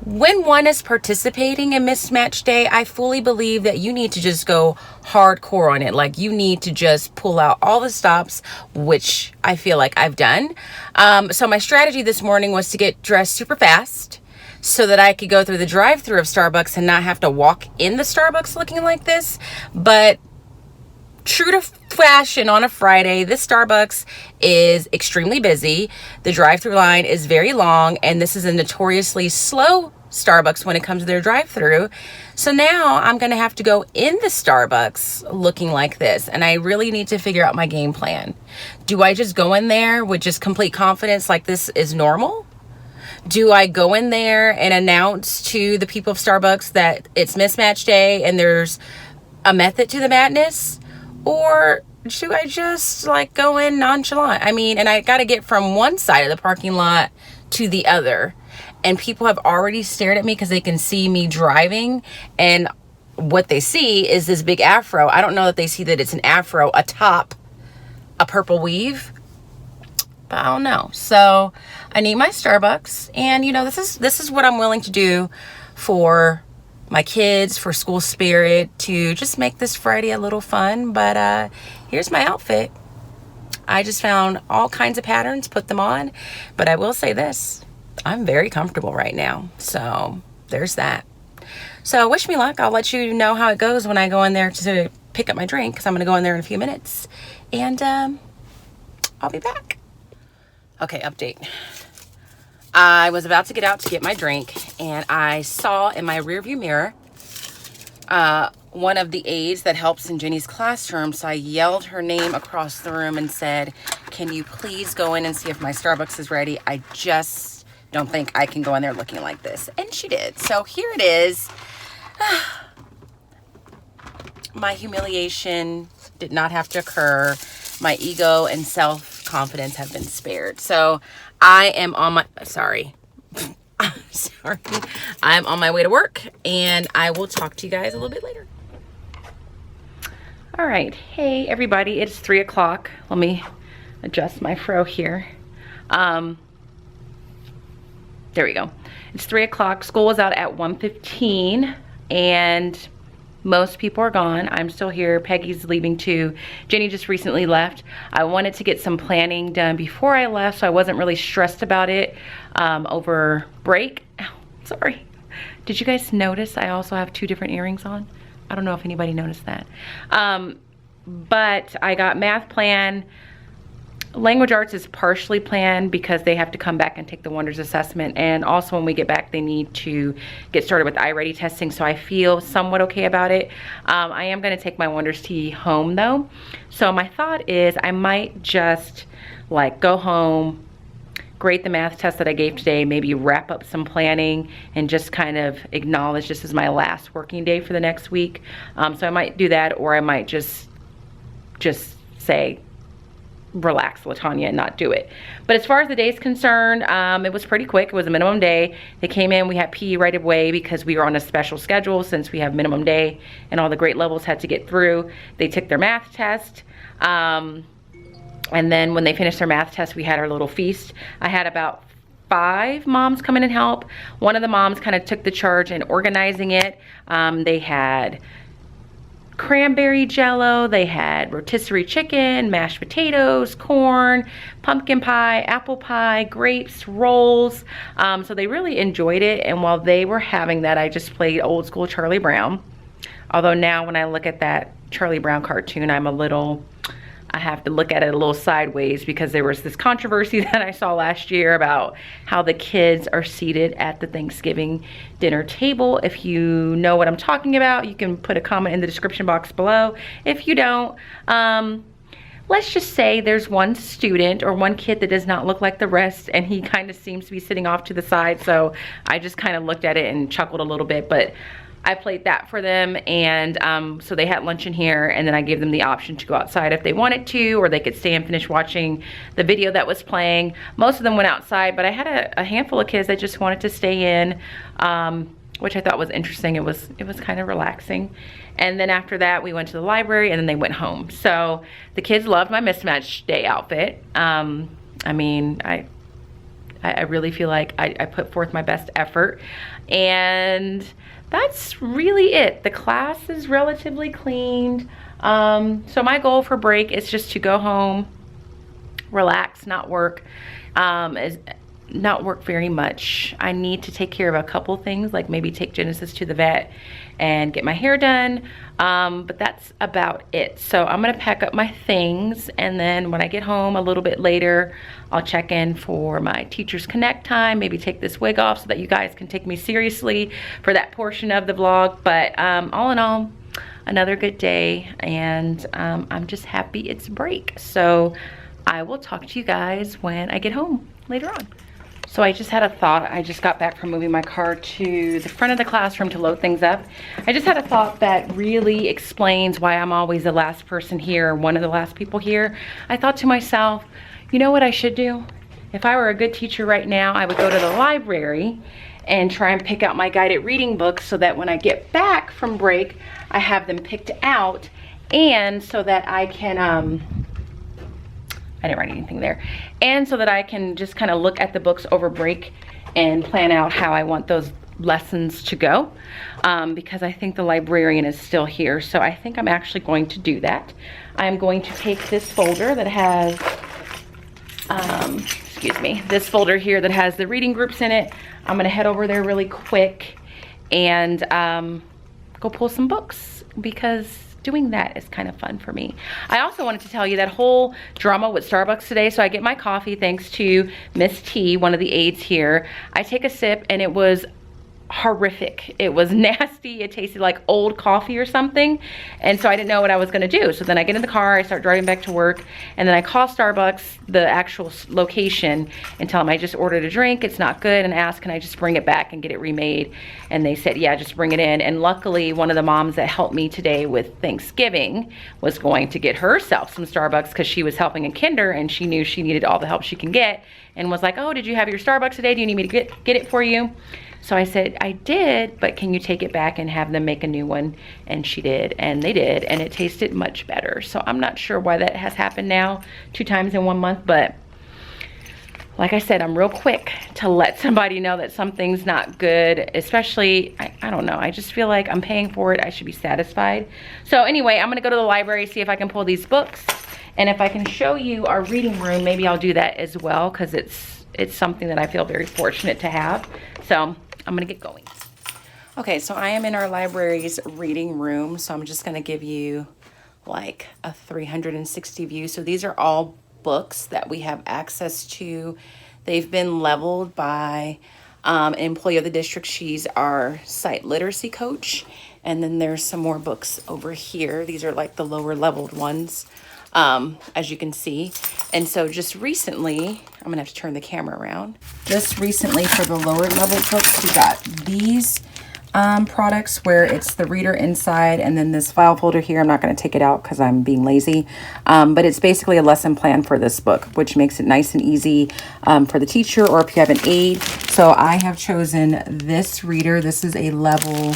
when one is participating in Mismatch Day, I fully believe that you need to just go hardcore on it. Like, you need to just pull out all the stops, which I feel like I've done. So my strategy this morning was to get dressed super fast so that I could go through the drive-thru of Starbucks and not have to walk in the Starbucks looking like this. But true to fashion on a Friday, this Starbucks is extremely busy. The drive-thru line is very long, and this is a notoriously slow Starbucks when it comes to their drive-thru. So now I'm gonna have to go in the Starbucks looking like this, and I really need to figure out my game plan. Do I just go in there with just complete confidence like this is normal? Do I go in there and announce to the people of Starbucks that it's Mismatch Day and there's a method to the madness? Or should I just like go in nonchalant? I mean, and I got to get from one side of the parking lot to the other. And people have already stared at me because they can see me driving. And what they see is this big afro. I don't know that they see that it's an afro atop a purple weave. But I don't know. So I need my Starbucks. And you know, this is what I'm willing to do for my kids, for school spirit, to just make this Friday a little fun. But here's my outfit. I just found all kinds of patterns, put them on. But I will say this, I'm very comfortable right now. So there's that. So wish me luck. I'll let you know how it goes when I go in there to pick up my drink, because I'm going to go in there in a few minutes. And I'll be back. Okay, update. I was about to get out to get my drink, and I saw in my rearview mirror one of the aides that helps in Jenny's classroom. So I yelled her name across the room and said, can you please go in and see if my Starbucks is ready? I just don't think I can go in there looking like this. And she did. So here it is. My humiliation did not have to occur. My ego and self-confidence have been spared. So I am on my, sorry. I'm on my way to work, and I will talk to you guys a little bit later. All right, hey everybody, it's 3 o'clock. Let me adjust my fro here. There we go. It's 3 o'clock. School was out at 1:15, and most people are gone. I'm still here. Peggy's leaving too. Jenny just recently left. I wanted to get some planning done before I left, so I wasn't really stressed about it over break. Ow, sorry. Did you guys notice I also have 2 different earrings on? I don't know if anybody noticed that. But I got math plan. Language arts is partially planned because they have to come back and take the Wonders assessment, and also when we get back they need to get started with iReady testing, so I feel somewhat okay about it. I am going to take my Wonders tea home though, so my thought is I might just like go home, grade the math test that I gave today, maybe wrap up some planning and just kind of acknowledge this is my last working day for the next week. So I might do that, or I might just say relax, LaTanya, and not do it. But as far as the day's concerned, it was pretty quick. It was a minimum day. They came in, we had PE right away because we were on a special schedule since we have minimum day and all the grade levels had to get through. They took their math test. And then when they finished their math test, we had our little feast. I had about 5 moms come in and help. One of the moms kind of took the charge in organizing it. They had cranberry jello, they had rotisserie chicken, mashed potatoes, corn, pumpkin pie, apple pie, grapes, rolls. So they really enjoyed it, and while they were having that, I just played old school Charlie Brown. Although now when I look at that Charlie Brown cartoon, I'm a little I have to look at it a little sideways because there was this controversy that I saw last year about how the kids are seated at the Thanksgiving dinner table. If you know what I'm talking about, you can put a comment in the description box below. If you don't, let's just say there's one student or one kid that does not look like the rest, and he kind of seems to be sitting off to the side. So I just kind of looked at it and chuckled a little bit, but I played that for them, and so they had lunch in here, and then I gave them the option to go outside if they wanted to, or they could stay and finish watching the video that was playing. Most of them went outside, but I had a handful of kids that just wanted to stay in, which I thought was interesting. It was kind of relaxing. And then after that, we went to the library, and then they went home. So the kids loved my Mismatch Day outfit. I mean, I really feel like I put forth my best effort, and that's really it. The class is relatively cleaned. So my goal for break is just to go home, relax, not work, not work very much. I need to take care of a couple things, like maybe take Genesis to the vet and get my hair done, but that's about it. So I'm gonna pack up my things, and then when I get home a little bit later, I'll check in for my TeachersConnect time, maybe take this wig off so that you guys can take me seriously for that portion of the vlog. But all in all, another good day, and I'm just happy it's break. So I will talk to you guys when I get home later on. So I just had a thought. I just got back from moving my car to the front of the classroom to load things up. I just had a thought that really explains why I'm always the last person here, one of the last people here. I thought to myself, you know what I should do? If I were a good teacher right now, I would go to the library and try and pick out my guided reading books so that when I get back from break, I have them picked out, and so that I can, I didn't write anything there. And so that I can just kind of look at the books over break and plan out how I want those lessons to go, because I think the librarian is still here. So I think I'm actually going to do that. I'm going to take this folder that has, excuse me, this folder here that has the reading groups in it. I'm gonna head over there really quick and go pull some books, because doing that is kind of fun for me. I also wanted to tell you that whole drama with Starbucks today. So I get my coffee thanks to Miss T, one of the aides here. I take a sip, and it was horrific. It was nasty. It tasted like old coffee or something. And so I didn't know what I was gonna do. So then I get in the car, I start driving back to work, and then I call Starbucks, the actual location, and tell them I just ordered a drink, it's not good, and ask, can I just bring it back and get it remade? And they said, yeah, just bring it in. And luckily, one of the moms that helped me today with Thanksgiving was going to get herself some Starbucks, because she was helping in kinder, and she knew she needed all the help she can get, and was like, oh, did you have your Starbucks today? Do you need me to get it for you? So I said, I did, but can you take it back and have them make a new one? And she did, and they did, and it tasted much better. So I'm not sure why that has happened now 2 times in 1 month, but like I said, I'm real quick to let somebody know that something's not good, especially, I don't know, I just feel like I'm paying for it, I should be satisfied. So anyway, I'm gonna go to the library, see if I can pull these books, and if I can show you our reading room, maybe I'll do that as well, because it's something that I feel very fortunate to have. So I'm gonna get going. Okay, so I am in our library's reading room, so I'm just gonna give you like a 360 view. So these are all books that we have access to. They've been leveled by an employee of the district. She's our site literacy coach. And then there's some more books over here. These are like the lower leveled ones, as you can see. And so just recently, I'm gonna have to turn the camera around. Just recently, for the lower level books, we got these products where it's the reader inside, and then this file folder here. I'm not going to take it out because I'm being lazy, but it's basically a lesson plan for this book, which makes it nice and easy for the teacher, or if you have an aide. So I have chosen this reader. This is a level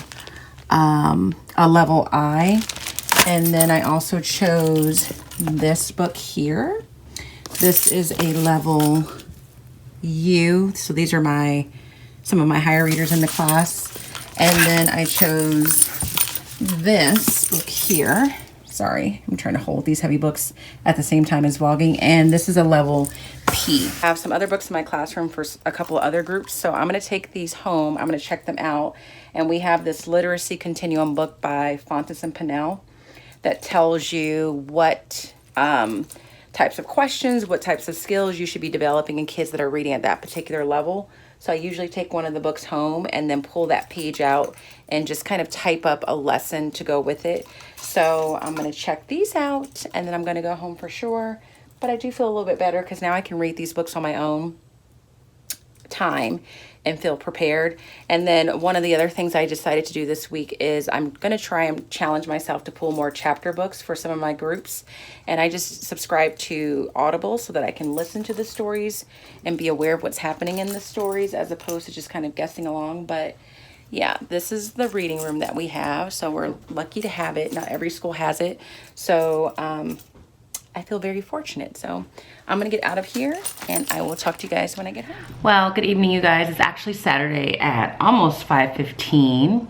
I, and then I also chose this book here. This is a level U. So these are some of my higher readers in the class. And then I chose this book here. Sorry, I'm trying to hold these heavy books at the same time as vlogging. And this is a level P. I have some other books in my classroom for a couple of other groups. So I'm gonna take these home. I'm gonna check them out. And we have this Literacy Continuum book by Fontes and Pinnell that tells you what types of questions, what types of skills you should be developing in kids that are reading at that particular level. So I usually take one of the books home and then pull that page out and just kind of type up a lesson to go with it. So I'm going to check these out and then I'm going to go home for sure. But I do feel a little bit better because now I can read these books on my own time and feel prepared. And then one of the other things I decided to do this week is I'm going to try and challenge myself to pull more chapter books for some of my groups. And I just subscribe to Audible so that I can listen to the stories and be aware of what's happening in the stories as opposed to just kind of guessing along. But yeah, this is the reading room that we have. So we're lucky to have it. Not every school has it. So I feel very fortunate. So I'm gonna get out of here and I will talk to you guys when I get home. Well, good evening, you guys. It's actually Saturday at almost 5:15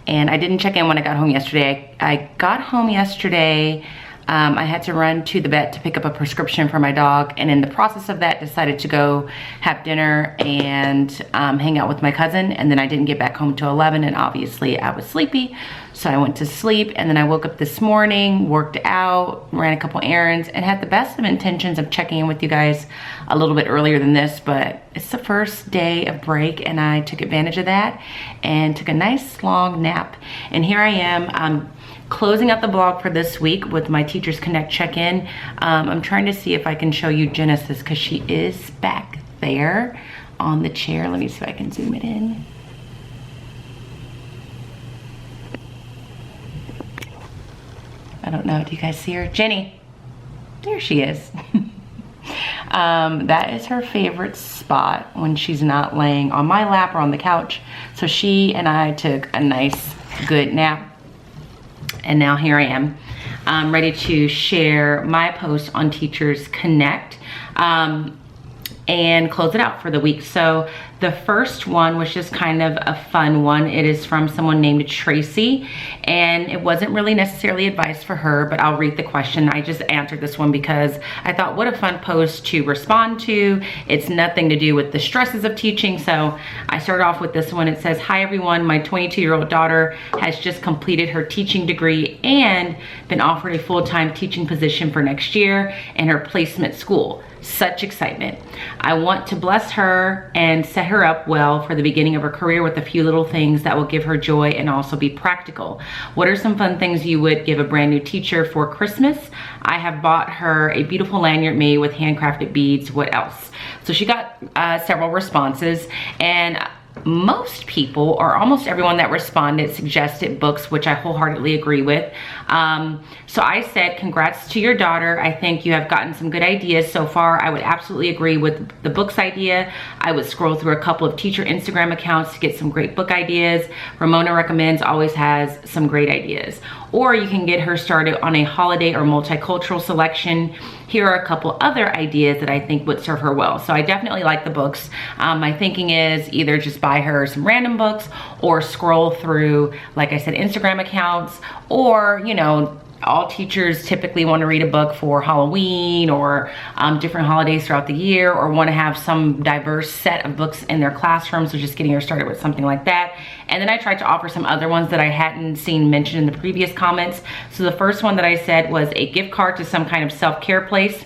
and I didn't check in when I got home yesterday. I got home yesterday. I had to run to the vet to pick up a prescription for my dog, and in the process of that decided to go have dinner and hang out with my cousin, and then I didn't get back home till 11, and obviously I was sleepy, so I went to sleep. And then I woke up this morning, worked out, ran a couple errands, and had the best of intentions of checking in with you guys a little bit earlier than this, but it's the first day of break and I took advantage of that and took a nice long nap. And here I am, closing out the vlog for this week with my TeachersConnect check-in. I'm trying to see if I can show you Genesis because she is back there on the chair. Let me see if I can zoom it in. I don't know, do you guys see her? Jenny, there she is. That is her favorite spot when she's not laying on my lap or on the couch. So she and I took a nice good nap. And now here I am, ready to share my post on TeachersConnect and close it out for the week. So the first one was just kind of a fun one. It is from someone named Tracy, and it wasn't really necessarily advice for her, but I'll read the question. I just answered this one because I thought what a fun post to respond to. It's nothing to do with the stresses of teaching. So I started off with this one. It says, "Hi everyone, my 22-year-old daughter has just completed her teaching degree and been offered a full-time teaching position for next year in her placement school. Such excitement. I want to bless her and set her up well for the beginning of her career with a few little things that will give her joy and also be practical. What are some fun things you would give a brand new teacher for Christmas? I have bought her a beautiful lanyard made with handcrafted beads. What else?" So she got several responses, and most people, or almost everyone that responded, suggested books, which I wholeheartedly agree with. So I said, congrats to your daughter. I think you have gotten some good ideas so far. I would absolutely agree with the books idea. I would scroll through a couple of teacher Instagram accounts to get some great book ideas. Ramona Recommends always has some great ideas. Or you can get her started on a holiday or multicultural selection. Here are a couple other ideas that I think would serve her well. So I definitely like the books. My thinking is either just buy her some random books or scroll through, like I said, Instagram accounts, or, you know, all teachers typically want to read a book for Halloween or different holidays throughout the year, or want to have some diverse set of books in their classroom. So just getting her started with something like that. And then I tried to offer some other ones that I hadn't seen mentioned in the previous comments. So the first one that I said was a gift card to some kind of self-care place.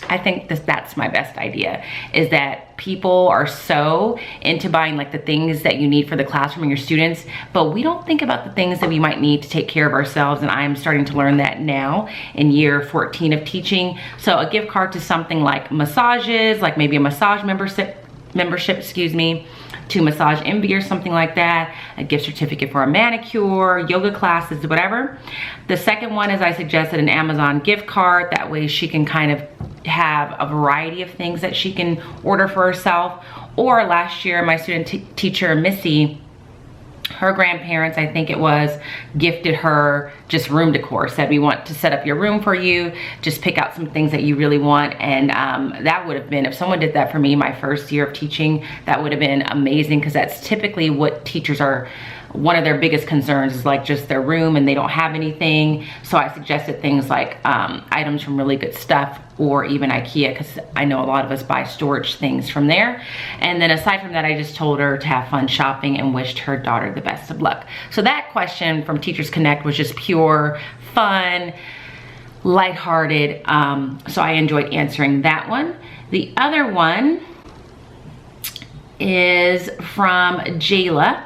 I think that's my best idea, is that people are so into buying like the things that you need for the classroom and your students, but we don't think about the things that we might need to take care of ourselves. And I'm starting to learn that now in year 14 of teaching. So a gift card to something like massages, like maybe a massage membership, excuse me, to Massage Envy or something like that, a gift certificate for a manicure, yoga classes, whatever. The second one is I suggested an Amazon gift card. That way she can kind of have a variety of things that she can order for herself. Or last year, my student teacher, Missy, her grandparents, I think it was, gifted her just room decor. Said, we want to set up your room for you. Just pick out some things that you really want. And that would have been, if someone did that for me my first year of teaching, that would have been amazing, because that's typically what teachers are, one of their biggest concerns is like just their room and they don't have anything. So I suggested things like items from Really Good Stuff, or even IKEA, because I know a lot of us buy storage things from there. And then aside from that, I just told her to have fun shopping and wished her daughter the best of luck. So that question from TeachersConnect was just pure fun. lighthearted. So I enjoyed answering that one. The other one is from Jayla,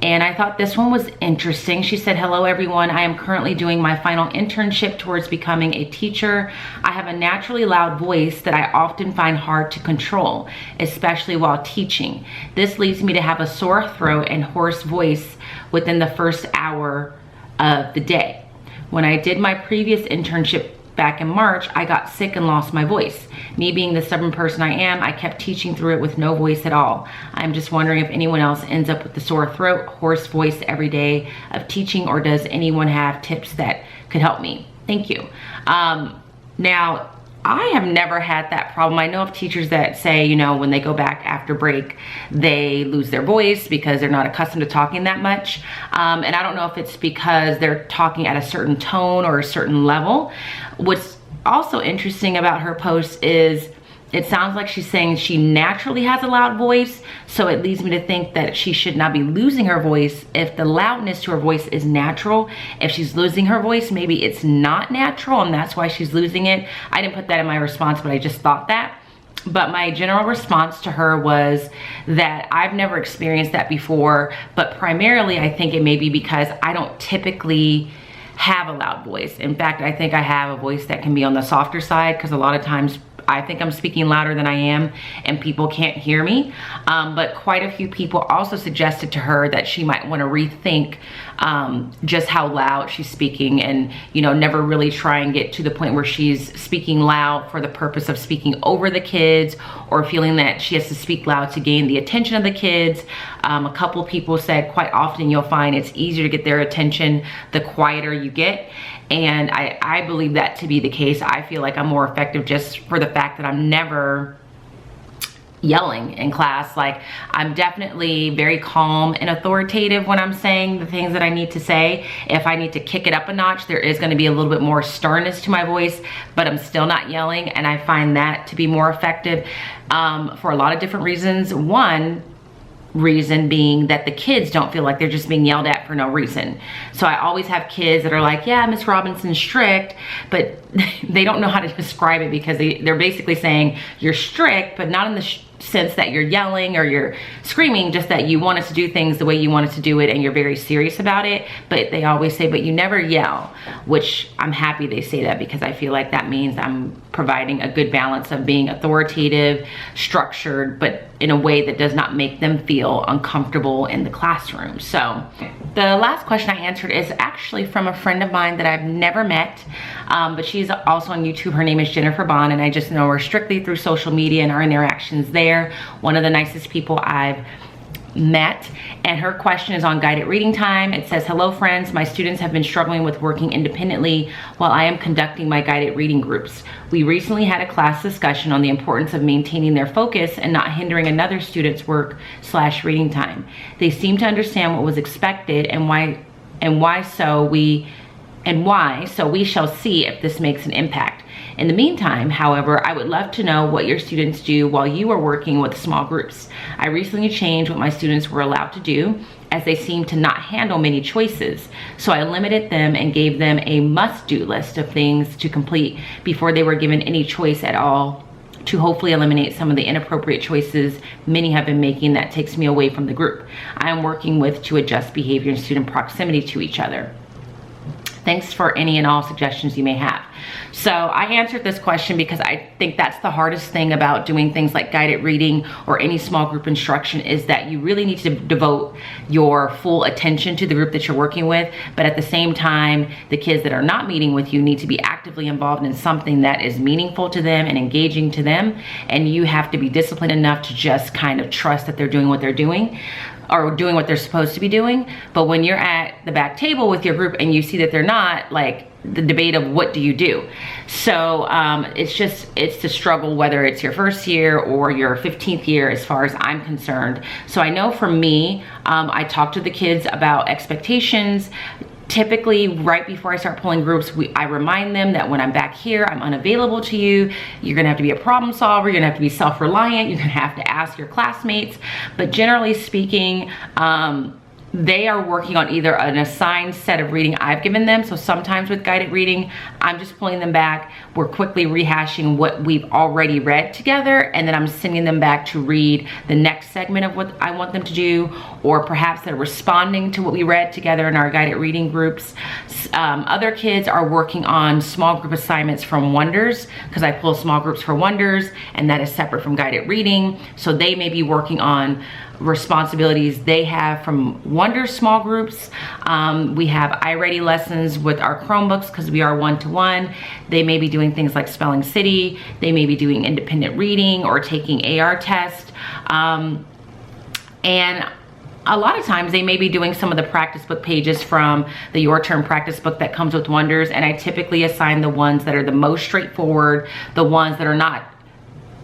and I thought this one was interesting. She said, hello everyone, I am currently doing my final internship towards becoming a teacher. I have a naturally loud voice that I often find hard to control, especially while teaching. This leads me to have a sore throat and hoarse voice within the first hour of the day. When I did my previous internship back in March, I got sick and lost my voice. Me being the stubborn person I am, I kept teaching through it with no voice at all. I'm just wondering if anyone else ends up with the sore throat, hoarse voice every day of teaching, or does anyone have tips that could help me? Thank you. Now, I have never had that problem. I know of teachers that say, you know, when they go back after break, they lose their voice because they're not accustomed to talking that much. And I don't know if it's because they're talking at a certain tone or a certain level. What's also interesting about her post is it sounds like she's saying she naturally has a loud voice, so it leads me to think that she should not be losing her voice if the loudness to her voice is natural. If she's losing her voice, maybe it's not natural and that's why she's losing it. I didn't put that in my response, but I just thought that. But my general response to her was that I've never experienced that before, but primarily I think it may be because I don't typically have a loud voice. In fact, I think I have a voice that can be on the softer side because a lot of times I think I'm speaking louder than I am and people can't hear me. But quite a few people also suggested to her that she might want to rethink just how loud she's speaking, and, you know, never really try and get to the point where she's speaking loud for the purpose of speaking over the kids or feeling that she has to speak loud to gain the attention of the kids. A couple people said quite often you'll find it's easier to get their attention the quieter you get. And I believe that to be the case. I feel like I'm more effective just for the fact that I'm never yelling in class. Like, I'm definitely very calm and authoritative when I'm saying the things that I need to say. If I need to kick it up a notch, there is going to be a little bit more sternness to my voice, but I'm still not yelling, and I find that to be more effective for a lot of different reasons. One reason being that the kids don't feel like they're just being yelled at for no reason. So I always have kids that are like, yeah, Miss Robinson's strict, but they don't know how to describe it because they're basically saying you're strict, but not in the sense that you're yelling or you're screaming, just that you want us to do things the way you want us to do it and you're very serious about it. But they always say, but you never yell, which I'm happy they say that because I feel like that means I'm providing a good balance of being authoritative, structured, but in a way that does not make them feel uncomfortable in the classroom. So the last question I answered is actually from a friend of mine that I've never met, but she's also on YouTube. Her name is Jennifer Bond, and I just know her strictly through social media and our interactions there. One of the nicest people I've met, and her question is on guided reading time. It says, hello friends, my students have been struggling with working independently while I am conducting my guided reading groups. We recently had a class discussion on the importance of maintaining their focus and not hindering another student's work/reading time. They seem to understand what was expected and why, so we shall see if this makes an impact. In the meantime, however, I would love to know what your students do while you are working with small groups. I recently changed what my students were allowed to do, as they seemed to not handle many choices. So I limited them and gave them a must-do list of things to complete before they were given any choice at all, to hopefully eliminate some of the inappropriate choices many have been making that takes me away from the group I am working with to adjust behavior and student proximity to each other. Thanks for any and all suggestions you may have. So I answered this question because I think that's the hardest thing about doing things like guided reading or any small group instruction, is that you really need to devote your full attention to the group that you're working with. But at the same time, the kids that are not meeting with you need to be actively involved in something that is meaningful to them and engaging to them. And you have to be disciplined enough to just kind of trust that they're doing what they're doing, or doing what they're supposed to be doing. But when you're at the back table with your group and you see that they're not, like, the debate of what do you do? So it's the struggle, whether it's your first year or your 15th year, as far as I'm concerned. So I know for me, I talk to the kids about expectations. Typically, right before I start pulling groups, I remind them that when I'm back here, I'm unavailable to you. You're gonna have to be a problem solver. You're gonna have to be self-reliant. You're gonna have to ask your classmates. But generally speaking, they are working on either an assigned set of reading I've given them. So sometimes with guided reading, I'm just pulling them back. We're quickly rehashing what we've already read together, and then I'm sending them back to read the next segment of what I want them to do, or perhaps they're responding to what we read together in our guided reading groups. Other kids are working on small group assignments from Wonders, because I pull small groups for Wonders, and that is separate from guided reading. So they may be working on responsibilities they have from Wonders small groups. We have iReady lessons with our Chromebooks because we are one-to-one. They may be doing things like Spelling City. They may be doing independent reading or taking AR test. And a lot of times they may be doing some of the practice book pages from the Your Turn practice book that comes with Wonders, and I typically assign the ones that are the most straightforward, the ones that are not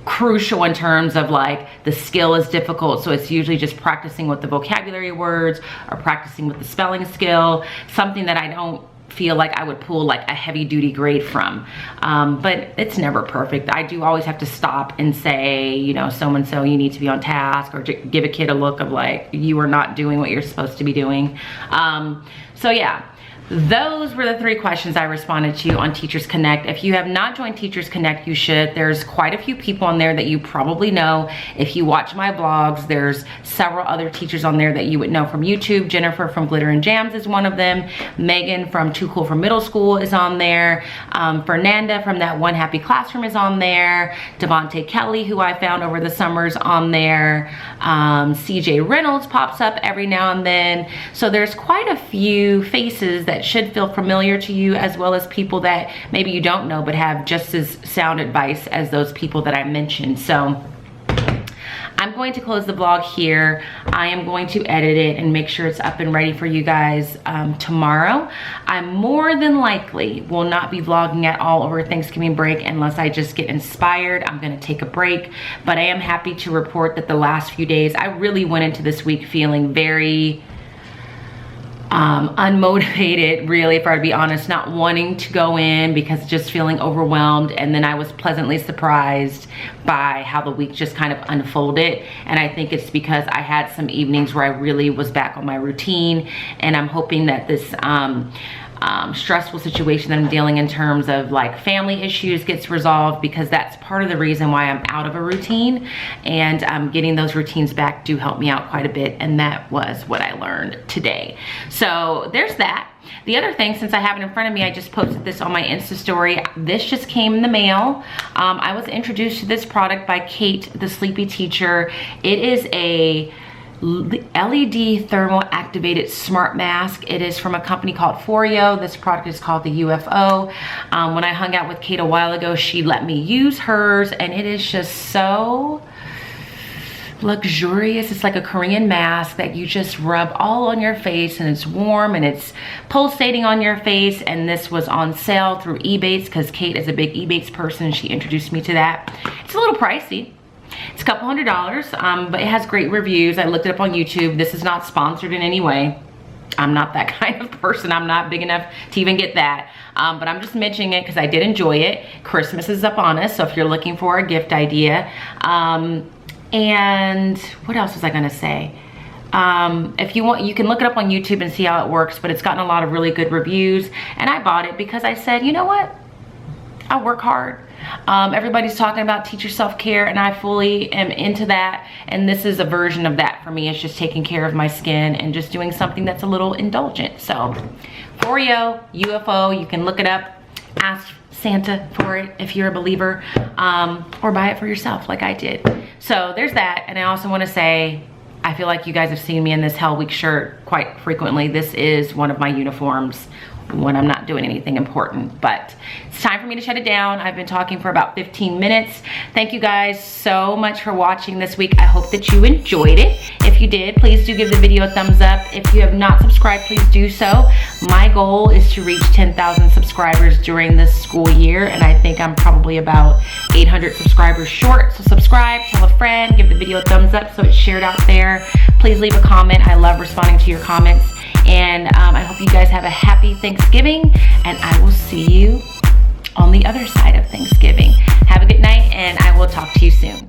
crucial in terms of like the skill is difficult. So it's usually just practicing with the vocabulary words or practicing with the spelling skill, something that I don't feel like I would pull like a heavy duty grade from. But it's never perfect. I do always have to stop and say, you know, so-and-so, you need to be on task, or to give a kid a look of like, you are not doing what you're supposed to be doing. So yeah. Those were the 3 questions I responded to on Teachers Connect. If you have not joined Teachers Connect, you should. There's quite a few people on there that you probably know. If you watch my vlogs, there's several other teachers on there that you would know from YouTube. Jennifer from Glitter and Jams is one of them. Megan from Too Cool for Middle School is on there. Fernanda from That One Happy Classroom is on there. Devontae Kelly, who I found over the summers, on there. CJ Reynolds pops up every now and then. So there's quite a few faces that should feel familiar to you, as well as people that maybe you don't know but have just as sound advice as those people that I mentioned. So I'm going to close the vlog here. I am going to edit it and make sure it's up and ready for you guys tomorrow. I more than likely will not be vlogging at all over Thanksgiving break unless I just get inspired. I'm gonna take a break, but I am happy to report that the last few days, I really went into this week feeling very unmotivated, really, if I were to be honest, not wanting to go in because just feeling overwhelmed. And then I was pleasantly surprised by how the week just kind of unfolded. And I think it's because I had some evenings where I really was back on my routine, and I'm hoping that this stressful situation that I'm dealing in terms of like family issues gets resolved, because that's part of the reason why I'm out of a routine, and getting those routines back do help me out quite a bit, and that was what I learned today. So there's that. The other thing, since I have it in front of me, I just posted this on my Insta story. This just came in the mail. I was introduced to this product by Kate, the Sleepy Teacher. It is a LED thermal activated smart mask. It is from a company called Foreo. This product is called the UFO. When I hung out with Kate a while ago, she let me use hers, and it is just so luxurious. It's like a Korean mask that you just rub all on your face, and it's warm and it's pulsating on your face. And this was on sale through Ebates, because Kate is a big Ebates person. She introduced me to that. It's a little pricey. It's a couple $100s, but it has great reviews. I looked it up on YouTube. This is not sponsored in any way. I'm not that kind of person. I'm not big enough to even get that. But I'm just mentioning it because I did enjoy it. Christmas is up on us, so if you're looking for a gift idea. And what else was I gonna say? If you want, you can look it up on YouTube and see how it works, but it's gotten a lot of really good reviews. And I bought it because I said, you know what? I work hard. Everybody's talking about teacher self-care, and I fully am into that, and this is a version of that for me. It's just taking care of my skin and just doing something that's a little indulgent. So Foreo, UFO, you can look it up, ask Santa for it if you're a believer, or buy it for yourself like I did. So there's that. And I also want to say, I feel like you guys have seen me in this Hell Week shirt quite frequently. This is one of my uniforms when I'm not doing anything important, but it's time for me to shut it down. I've been talking for about 15 minutes. Thank you guys so much for watching this week. I hope that you enjoyed it. If you did, please do give the video a thumbs up. If you have not subscribed, please do so. My goal is to reach 10,000 subscribers during this school year, and I think I'm probably about 800 subscribers short. So subscribe, tell a friend, give the video a thumbs up so it's shared out there. Please leave a comment. I love responding to your comments. And I hope you guys have a happy Thanksgiving, and I will see you on the other side of Thanksgiving. Have a good night, and I will talk to you soon.